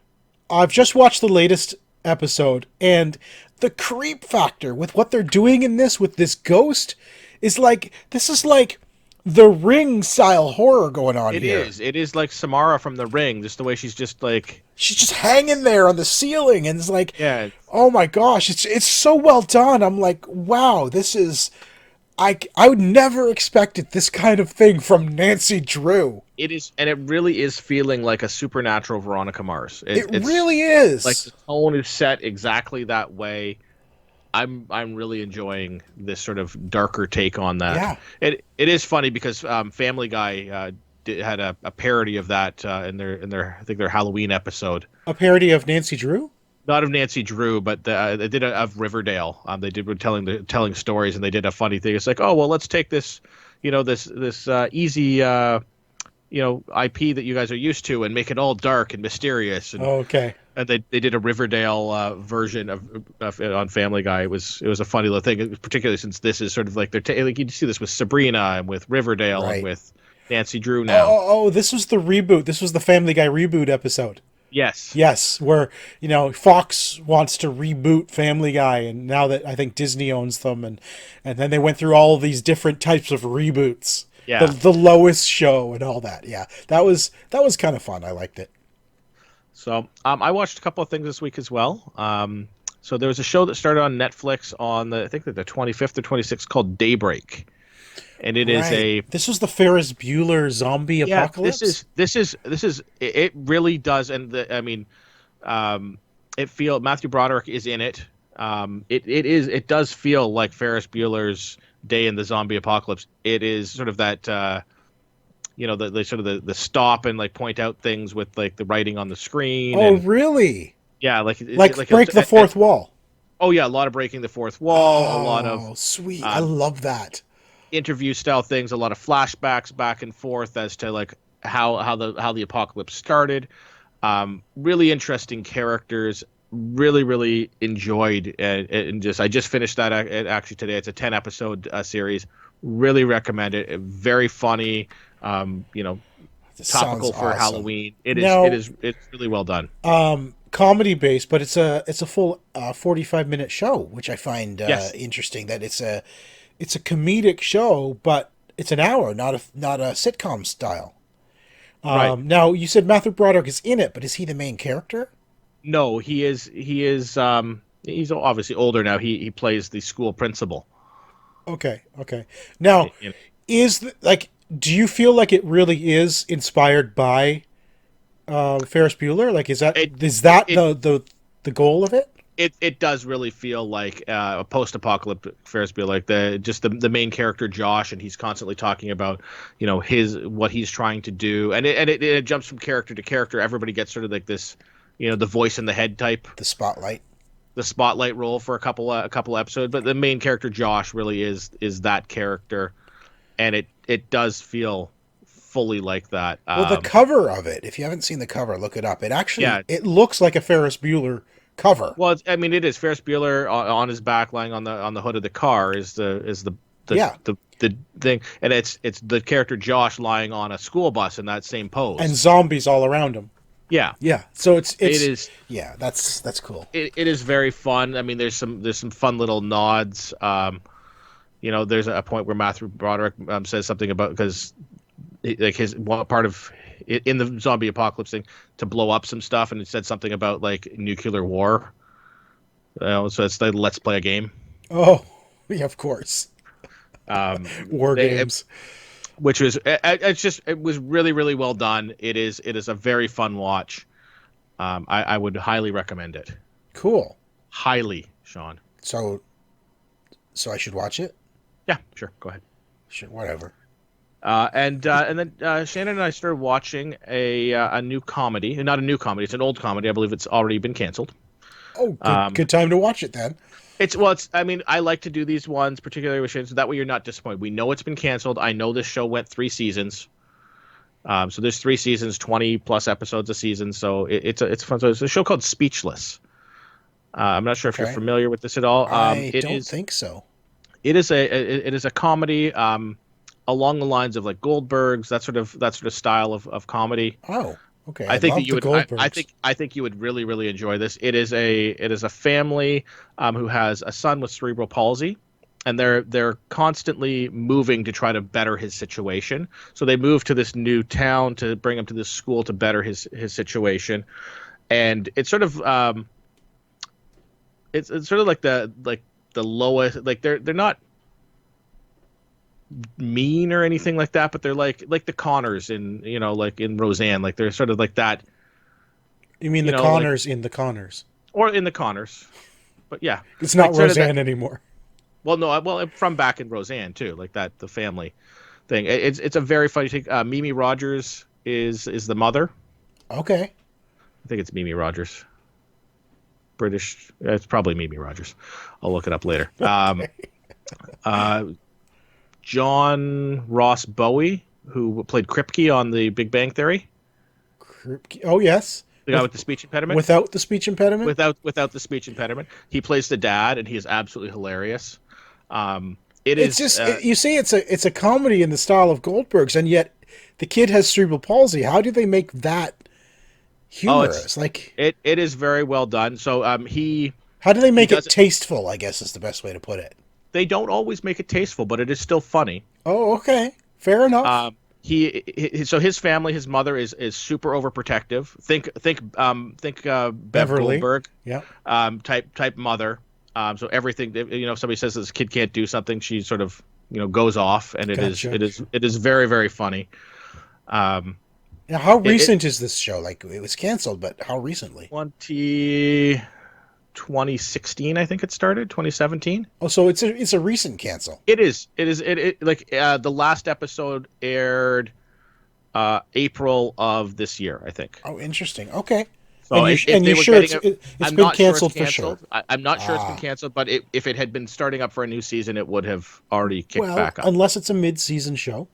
I've just watched the latest episode, and the creep factor with what they're doing in this with this ghost is like, this is like the Ring style horror going on here. It is like Samara from the Ring, just the way she's just like... She's just hanging there on the ceiling, and it's like, yeah. Oh my gosh, it's so well done. I'm like, wow, this is... I would never expected this kind of thing from Nancy Drew. It is, and it really is feeling like a supernatural Veronica Mars. It really is. Like the tone is set exactly that way. I'm really enjoying this sort of darker take on that. Yeah. It is funny because Family Guy had a parody of that in their I think their Halloween episode. A parody of Nancy Drew? Not of Nancy Drew, but they did of Riverdale. They did telling stories, and they did a funny thing. It's like, oh well, let's take this, this easy IP that you guys are used to, and make it all dark and mysterious. And, Okay. and they did a Riverdale version of on Family Guy. It was a funny little thing, particularly since this is sort of like like you see this with Sabrina and with Riverdale Right. and with Nancy Drew now. Oh, this was the reboot. This was the Family Guy reboot episode. Yes. Yes, where, Fox wants to reboot Family Guy, and now that I think Disney owns them, and then they went through all of these different types of reboots. Yeah. The Lois show and all that. Yeah. That was kind of fun. I liked it. So I watched a couple of things this week as well. So there was a show that started on Netflix on I think the 25th or 26th called Daybreak. And it is This was the Ferris Bueller zombie apocalypse? This is it really does. And Matthew Broderick is in it. It does feel like Ferris Bueller's Day in the Zombie Apocalypse. It is sort of that, the sort of the stop and like point out things with like the writing on the screen. Oh, really? Yeah. Like break the fourth wall. Oh yeah. A lot of breaking the fourth wall, a lot of. Oh, sweet. I love that. Interview style things, a lot of flashbacks back and forth as to like how the apocalypse started. Really interesting characters. Really enjoyed and I just finished that actually today. It's a 10 episode series. Really recommend it. Very funny. Topical for awesome. Halloween. It's really well done. Comedy based, but it's a full 45-minute show, which I find Yes. interesting. That it's a comedic show, but it's an hour, not a sitcom style. Right. Now you said Matthew Broderick is in it, but is he the main character? No, he is. He's obviously older now. He plays the school principal. Okay. Now, do you feel like it really is inspired by Ferris Bueller? Like, is that the goal of it? It does really feel like a post-apocalyptic Ferris Bueller, like the main character Josh, and he's constantly talking about what he's trying to do, and it jumps from character to character. Everybody gets sort of like this, the voice in the head type, The spotlight role for a couple episodes, but the main character Josh really is that character, and it does feel fully like that. Well, the cover of it, if you haven't seen the cover, look it up. It actually it looks like a Ferris Bueller cover. Well, it is Ferris Bueller on his back, lying on the hood of the car is the thing, and it's the character Josh lying on a school bus in that same pose, and zombies all around him. Yeah. So it is. Yeah, that's cool. It is very fun. I mean, there's some fun little nods. There's a point where Matthew Broderick says something about, because like his one part of in the zombie apocalypse thing, to blow up some stuff, and it said something about like nuclear war. So it's like, let's play a game. Oh, yeah, of course. War games. Which was it was really, really well done. It is a very fun watch. I would highly recommend it. Cool. Highly, Sean. So I should watch it? Yeah, sure. Go ahead. Sure, whatever. And then Shannon and I started watching a new comedy. Not a new comedy. It's an old comedy. I believe it's already been canceled. Oh, good time to watch it then. I like to do these ones, particularly with Shannon, so that way you're not disappointed. We know it's been canceled. I know this show went 3 seasons. So there's 3 seasons, 20 plus episodes a season. So it's fun. So it's a show called Speechless. I'm not sure if you're familiar with this at all. I don't think so. It is a comedy along the lines of like Goldberg's, that sort of style of comedy. Oh, okay. I think you would really, really enjoy this. It is a family who has a son with cerebral palsy, and they're constantly moving to try to better his situation. So they move to this new town to bring him to this school to better his situation, and it's sort of it's sort of like the lowest, like they're not mean or anything like that, but they're like the Connors in like in Roseanne, like they're sort of like that. You mean the Connors in the Connors? Or in the Connors. But yeah, It's not like, sort of Roseanne anymore. well, no, well, from back in Roseanne too, like that the family thing. It's a very funny thing. Mimi Rogers is the mother. Okay. I think it's Mimi Rogers. British. It's probably Mimi Rogers. I'll look it up later. Uh, John Ross Bowie, who played Kripke on The Big Bang Theory, Oh, yes. the guy with the speech impediment. Without the speech impediment? Without the speech impediment, he plays the dad, and he is absolutely hilarious. It is It's just, you see, it's a comedy in the style of Goldberg's, and yet the kid has cerebral palsy. How do they make that humorous? it is very well done. So how do they make it does tasteful, I guess is the best way to put it. they don't always make it tasteful, but it is still funny. Oh, okay. Fair enough. So his family, his mother is super overprotective. Think Bev Beverly. Goldberg, Yeah. type mother. So everything, if somebody says this kid can't do something, she sort of goes off, and Gotcha. it is very, very funny. Now, how recent is this show? Like, it was canceled, but how recently? 2016, I think it started. 2017. Oh, so it's a recent cancel. It is the last episode aired April of this year, I think. Oh, interesting. Okay. So and you're sure it's been canceled for sure? I'm not sure it's been canceled, but if it had been starting up for a new season, it would have already kicked back up. Unless it's a mid-season show.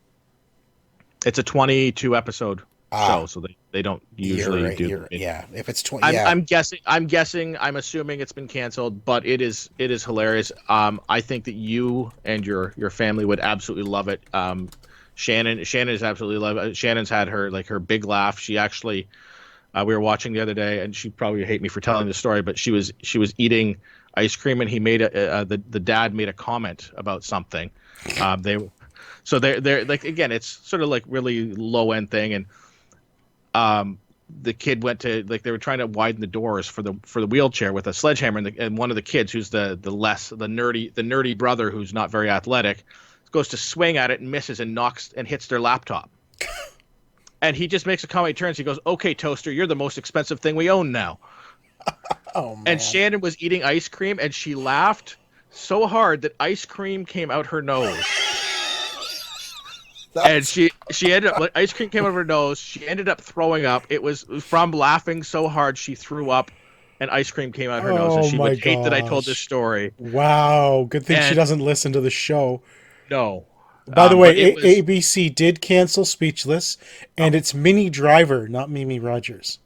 It's a 22 episode show, so they don't usually do. Yeah, if it's 20, I'm I'm assuming it's been canceled, but it is hilarious. I think that you and your family would absolutely love it. Shannon is absolutely love it. Shannon's had her big laugh. She actually, we were watching the other day, and she probably hate me for telling the story, but she was eating ice cream, and he made the dad made a comment about something. They're like, again, it's sort of like really low end thing, and the kid went to, like, they were trying to widen the doors for the wheelchair with a sledgehammer, and one of the kids, who's the nerdy brother who's not very athletic, goes to swing at it and misses and knocks and hits their laptop. And he just makes a comment, he turns, he goes, "Okay, Toaster, you're the most expensive thing we own now." Oh, man. And Shannon was eating ice cream, and she laughed so hard that ice cream came out her nose. And she ended up, like, ice cream came out of her nose. She ended up throwing up. It was from laughing so hard she threw up, and ice cream came out her nose. And she would hate that I told this story. Wow, good thing she doesn't listen to the show. No. By the way, ABC did cancel Speechless, and it's Minnie Driver, not Mimi Rogers.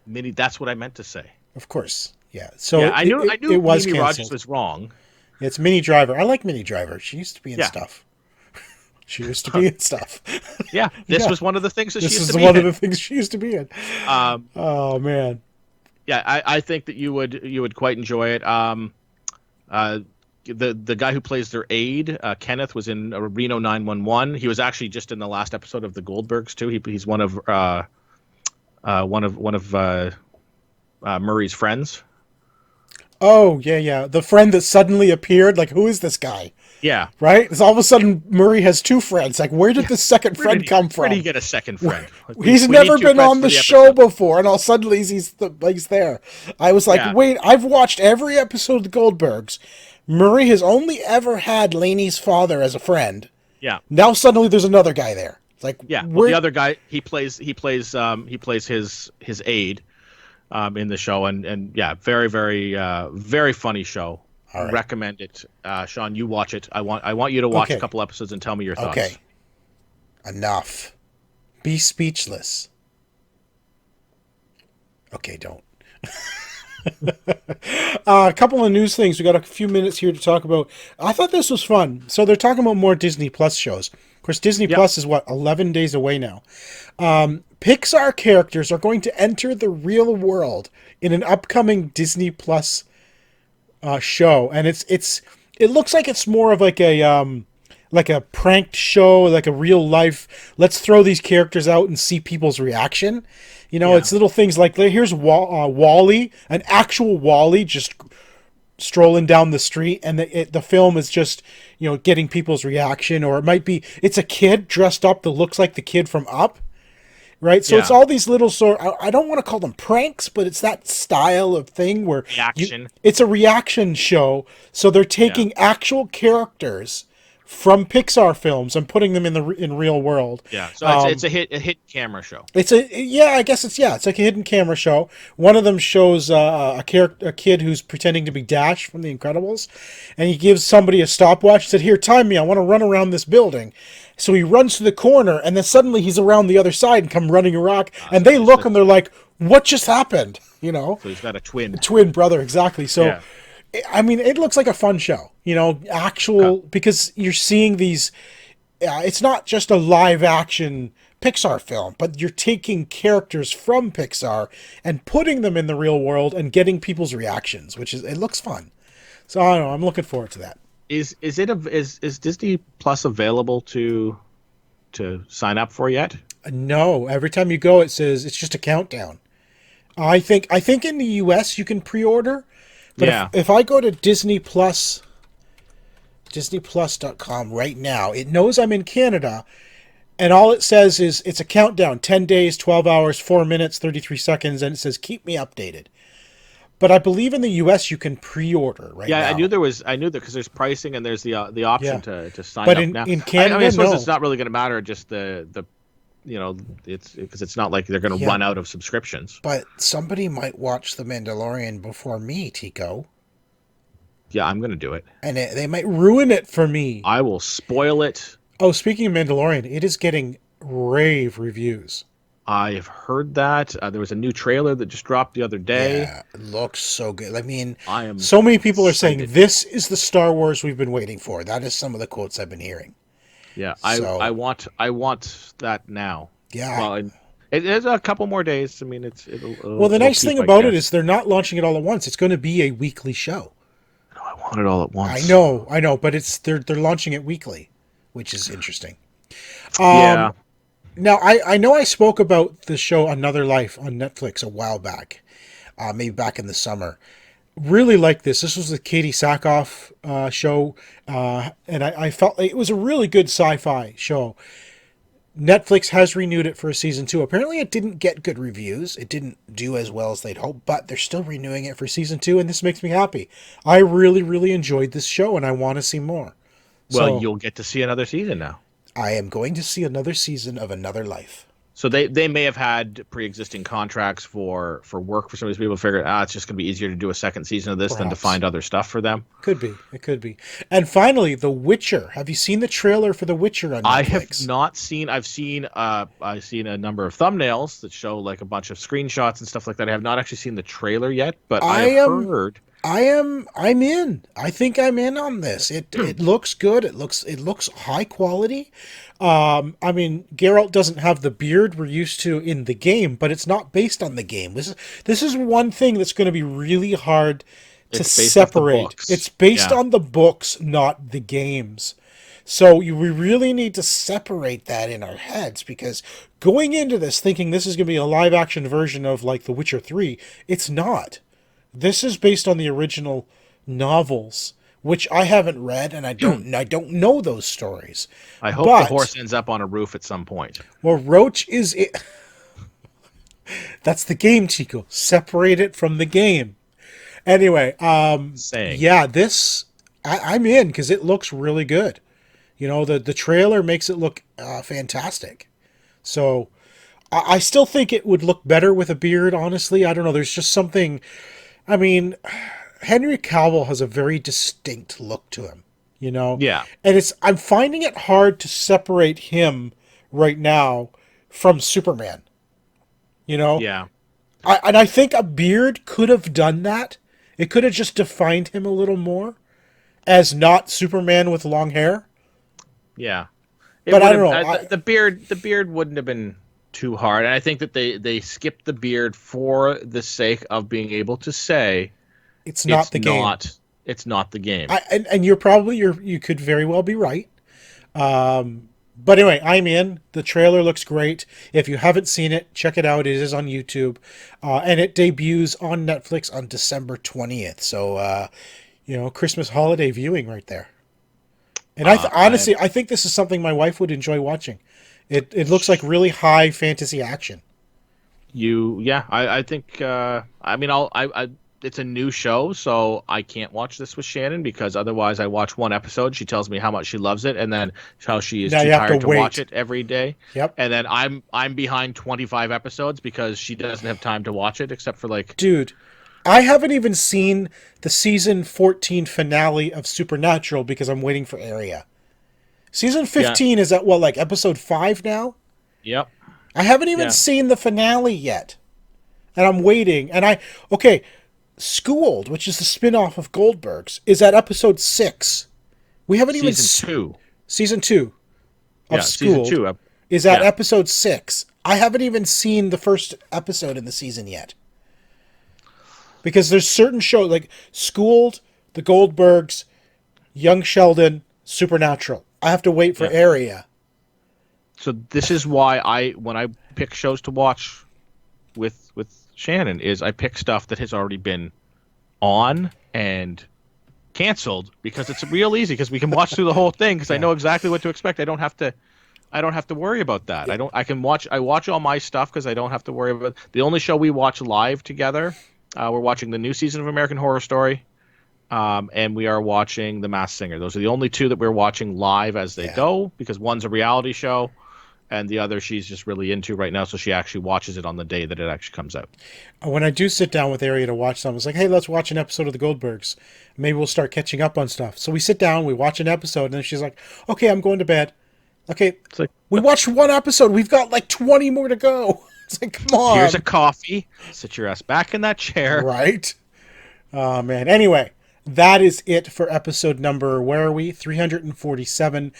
Minnie, that's what I meant to say. Of course, yeah. So yeah, I knew it was Mimi canceled. Rogers was wrong. Yeah, it's Minnie Driver. I like Minnie Driver. She used to be in stuff. She used to be in stuff. Yeah, this was one of the things that she used to be in. This is one of the things she used to be in. Oh, man. Yeah, I think that you would quite enjoy it. The guy who plays their aide, Kenneth, was in Reno 911. He was actually just in the last episode of the Goldbergs too. He's one of Murray's friends. Oh, yeah. The friend that suddenly appeared. Like, who is this guy? Yeah. Right? It's all of a sudden Murray has two friends. Like, where did the second friend come from? Where did he get a second friend? Like, He's never been on the show before, and all suddenly he's there. I was like, wait, I've watched every episode of the Goldbergs. Murray has only ever had Laney's father as a friend. Yeah. Now suddenly there's another guy there. It's like, yeah. Well, the other guy, he plays his aide in the show, and yeah, very, very, very funny show. All right. Recommend it, Sean. You watch it. I want you to watch a couple episodes and tell me your thoughts. Okay. Enough. Be speechless. Okay, don't. A couple of news things. We got a few minutes here to talk about. I thought this was fun. So they're talking about more Disney Plus shows. Of course, Disney Plus is 11 days away now. Pixar characters are going to enter the real world in an upcoming Disney Plus show, and it looks like it's more of like a pranked show, like a real life. Let's throw these characters out and see people's reaction. It's little things like, here's Wall-E, an actual Wall-E just strolling down the street, and the film is just getting people's reaction. Or it might be it's a kid dressed up that looks like the kid from Up, right? So it's Yeah. all these little I don't want to call them pranks, but it's that style of thing where Reaction. it's a reaction show. So they're Yeah. taking actual characters from Pixar films and putting them in real world. Yeah. So it's a hit camera show. It's I guess it's like a hidden camera show. One of them shows a kid who's pretending to be Dash from The Incredibles, and he gives somebody a stopwatch. Said, "Here, time me. I want to run around this building." So he runs to the corner, and then suddenly he's around the other side and come running around. And they look and they're like, "What just happened?" You know. So he's got a twin. Twin brother, exactly. So. Yeah. I mean, it looks like a fun show, because you're seeing these. It's not just a live action Pixar film, but you're taking characters from Pixar and putting them in the real world and getting people's reactions, it looks fun. So I don't know. I'm looking forward to that. Is Disney Plus available to sign up for yet? No, every time you go, it says it's just a countdown. I think in the US you can pre-order. But Yeah. if I go to Disney Plus, DisneyPlus.com right now, it knows I'm in Canada, and all it says is it's a countdown: 10 days, 12 hours, 4 minutes, 33 seconds, and it says keep me updated. But I believe in the US you can pre-order right now. Yeah, I knew that because there's pricing and there's the option to sign But up in- now. in Canada, I suppose no. it's not really going to matter. Just the it's because it's not like they're going to run out of subscriptions. But somebody might watch The Mandalorian before me, Tico. Yeah, I'm going to do it. And they might ruin it for me. I will spoil it. Oh, speaking of Mandalorian, it is getting rave reviews. I've heard that. There was a new trailer that just dropped the other day. Yeah, it looks so good. I mean, I am so many people are saying excited. this is the Star Wars we've been waiting for. That is some of the quotes I've been hearing. Yeah, So- I want that now. Yeah. Well, it's a couple more days. I mean, it'll Well, the it'll nice keep, thing I about it guess. is they're not launching it all at once. It's going to be a weekly show. No, I want it all at once. I know, but they're launching it weekly, which is interesting. Yeah. Now, I know I spoke about the show Another Life on Netflix a while back, maybe back in the summer. Really like this. This was the Katie Sackhoff show, and I felt it was a really good sci-fi show. Netflix has renewed it for a season 2. Apparently, it didn't get good reviews. It didn't do as well as they'd hoped, but they're still renewing it for season 2, and this makes me happy. I really, really enjoyed this show, and I want to see more. Well, So, you'll get to see another season now. I am going to see another season of Another Life. So they may have had pre-existing contracts for work for some of these people. Figured it's just going to be easier to do a second season of this than to Perhaps. find other stuff for them. Could be. It could be. And finally, The Witcher. Have you seen the trailer for The Witcher on Netflix? I have not seen. I've seen a number of thumbnails that show like a bunch of screenshots and stuff like that. I have not actually seen the trailer yet, but I've heard. I'm in. I think I'm in on this. It looks good. It looks high quality. I mean, Geralt doesn't have the beard we're used to in the game, but it's not based on the game. This is one thing that's going to be really hard to It's based off the separate. books. It's based Yeah. on the books, not the games. So we really need to separate that in our heads, because going into this thinking this is going to be a live action version of like The Witcher 3, it's not. This is based on the original novels, which I haven't read, and I don't know those stories. I hope But- the horse ends up on a roof at some point. Well, Roach is it. That's the game, Chico. Separate it from the game. Anyway, Saying. yeah, this I'm in because it looks really good. You know, the trailer makes it look fantastic. So I still think it would look better with a beard. Honestly, I don't know. There's just something. I mean, Henry Cavill has a very distinct look to him. You know. Yeah. And I'm finding it hard to separate him right now from Superman. You know. Yeah. I think a beard could have done that. It could have just defined him a little more as not Superman with long hair. Yeah. But I don't would've- know, the beard wouldn't have been too hard. And I think that they skipped the beard for the sake of being able to say It's not the game. It's not the game. And you could very well be right. But anyway, I'm in. The trailer looks great. If you haven't seen it, check it out. It is on YouTube. And it debuts on Netflix on December 20th. So, Christmas holiday viewing right there. And honestly, I think this is something my wife would enjoy watching. It looks like really high fantasy action. I think I mean I it's a new show, so I can't watch this with Shannon because otherwise I watch one episode, she tells me how much she loves it, and then how she is Now too you have to tired to watch wait. it every day. Yep. And then I'm behind 25 episodes because she doesn't have time to watch it except for like Dude, I haven't even seen the season 14 finale of Supernatural because I'm waiting for Area. Season yeah, 15 is at what, like episode 5 now? yep, I haven't even yeah. seen the finale yet. And I'm waiting. Okay, Schooled, which is the spin-off of Goldberg's, is at episode 6. We haven't even Season 2. season 2 of Yeah, season Schooled 2. is at Yeah. episode 6. I haven't even seen the first episode in the season yet. Because there's certain shows like Schooled, The Goldbergs, Young Sheldon, Supernatural. I have to wait for Yeah. Area. So this is why when I pick shows to watch with Shannon is I pick stuff that has already been on and canceled because it's real easy because we can watch through the whole thing because I know exactly what to expect. I don't have to worry about that. I watch all my stuff because I don't have to worry about the only show we watch live together. We're watching the new season of American Horror Story. And we are watching The Masked Singer. Those are the only two that we're watching live as they go because one's a reality show and the other she's just really into right now, so she actually watches it on the day that it actually comes out. When I do sit down with Area to watch something, it's like, hey, let's watch an episode of The Goldbergs. Maybe we'll start catching up on stuff. So we sit down, we watch an episode, and then she's like, okay, I'm going to bed. Okay, It's like, we watched one episode. We've got like 20 more to go. It's like, come on. here's a coffee. Sit your ass back in that chair. Right? Oh, man. Anyway, that is it for episode number, where are we? 347.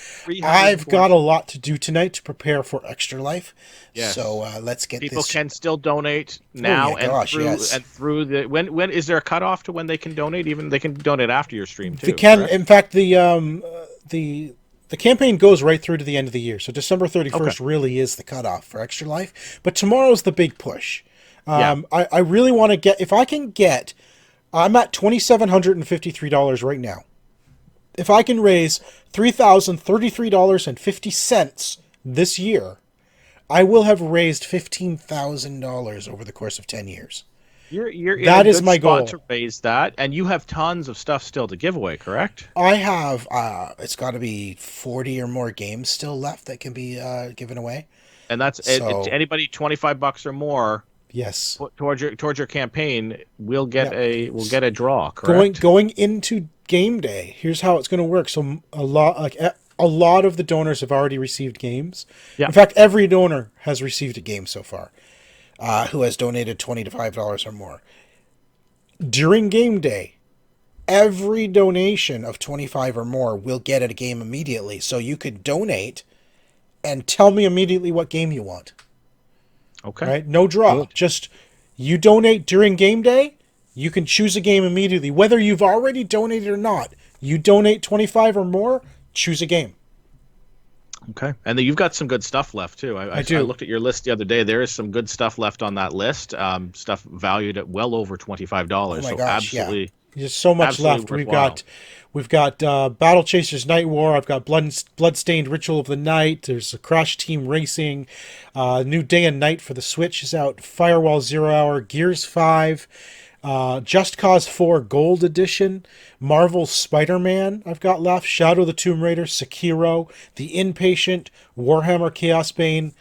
I've got a lot to do tonight to prepare for Extra Life. Yes. So let's get People this. can still donate now yes. and through the when is there a cutoff to when they can donate? Even they can donate after your stream too. They can, correct? in fact, the campaign goes right through to the end of the year. So December 31st really is the cutoff for Extra Life. But tomorrow's the big push. I really want to get, if I can get, I'm at $2,753 right now. If I can raise $3,033.50 this year, I will have raised $15,000 over the course of 10 years. You're in That a is good my spot goal. to raise that, and you have tons of stuff still to give away, correct? I have, it's got to be 40 or more games still left that can be given away. And that's So- anybody $25 or more Yes. towards your campaign will get a draw, correct? Going into game day, here's how it's going to work. So a lot of the donors have already received games. Yeah. In fact, every donor has received a game so far, who has donated $25 or more. During game day, every donation of 25 or more will get a game immediately. So you could donate and tell me immediately what game you want. Okay. Right? No draw. Good. Just you donate during game day, you can choose a game immediately. Whether you've already donated or not, you donate 25 or more, choose a game. Okay. And then you've got some good stuff left too. I do. I looked at your list the other day. There is some good stuff left on that list. Stuff valued at well over $25. Oh my so gosh, absolutely. yeah. There's so much absolutely left. worthwhile. We've got Battle Chasers Night War. I've got Bloodstained Ritual of the Night. There's a Crash Team Racing. New Day and Night for the Switch is out. Firewall 0 Hour. Gears 5. Just Cause 4 Gold Edition. Marvel's Spider-Man I've got left. Shadow of the Tomb Raider. Sekiro. The Inpatient. Warhammer Chaos Bane.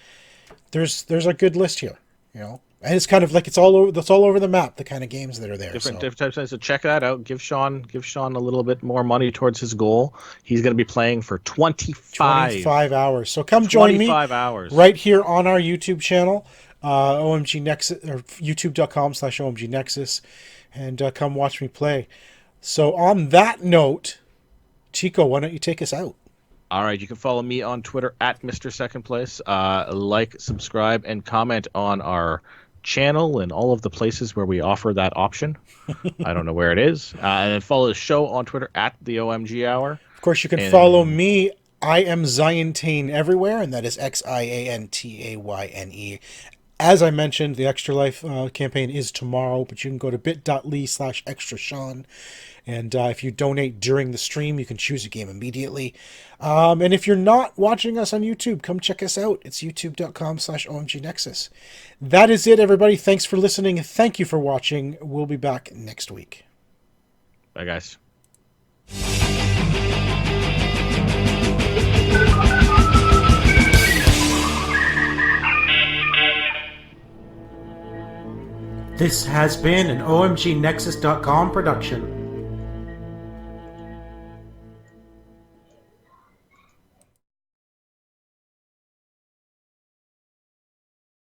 There's a good list here, you know. And it's kind of like it's all over the map, the kind of games that are there. Different types. So check that out. Give Sean a little bit more money towards his goal. He's going to be playing for 25 hours. So come join me 25 hours. right here on our YouTube channel, OMG Nexus, or youtube.com/OMG Nexus, and come watch me play. So on that note, Chico, why don't you take us out? All right, you can follow me on Twitter at Mr. Second Place. Like, subscribe, and comment on our channel and all of the places where we offer that option. I don't know where it is. And then follow the show on Twitter at the OMG Hour. Of course, you can follow me. I am Ziantane everywhere, and that is XIANTAYNE As I mentioned, the Extra Life campaign is tomorrow, but you can go to bit.ly/extrashawn. And if you donate during the stream, you can choose a game immediately. And if you're not watching us on YouTube, come check us out. It's youtube.com/omgnexus. That is it, everybody. Thanks for listening. Thank you for watching. We'll be back next week. Bye, guys. This has been an OMGNexus.com production.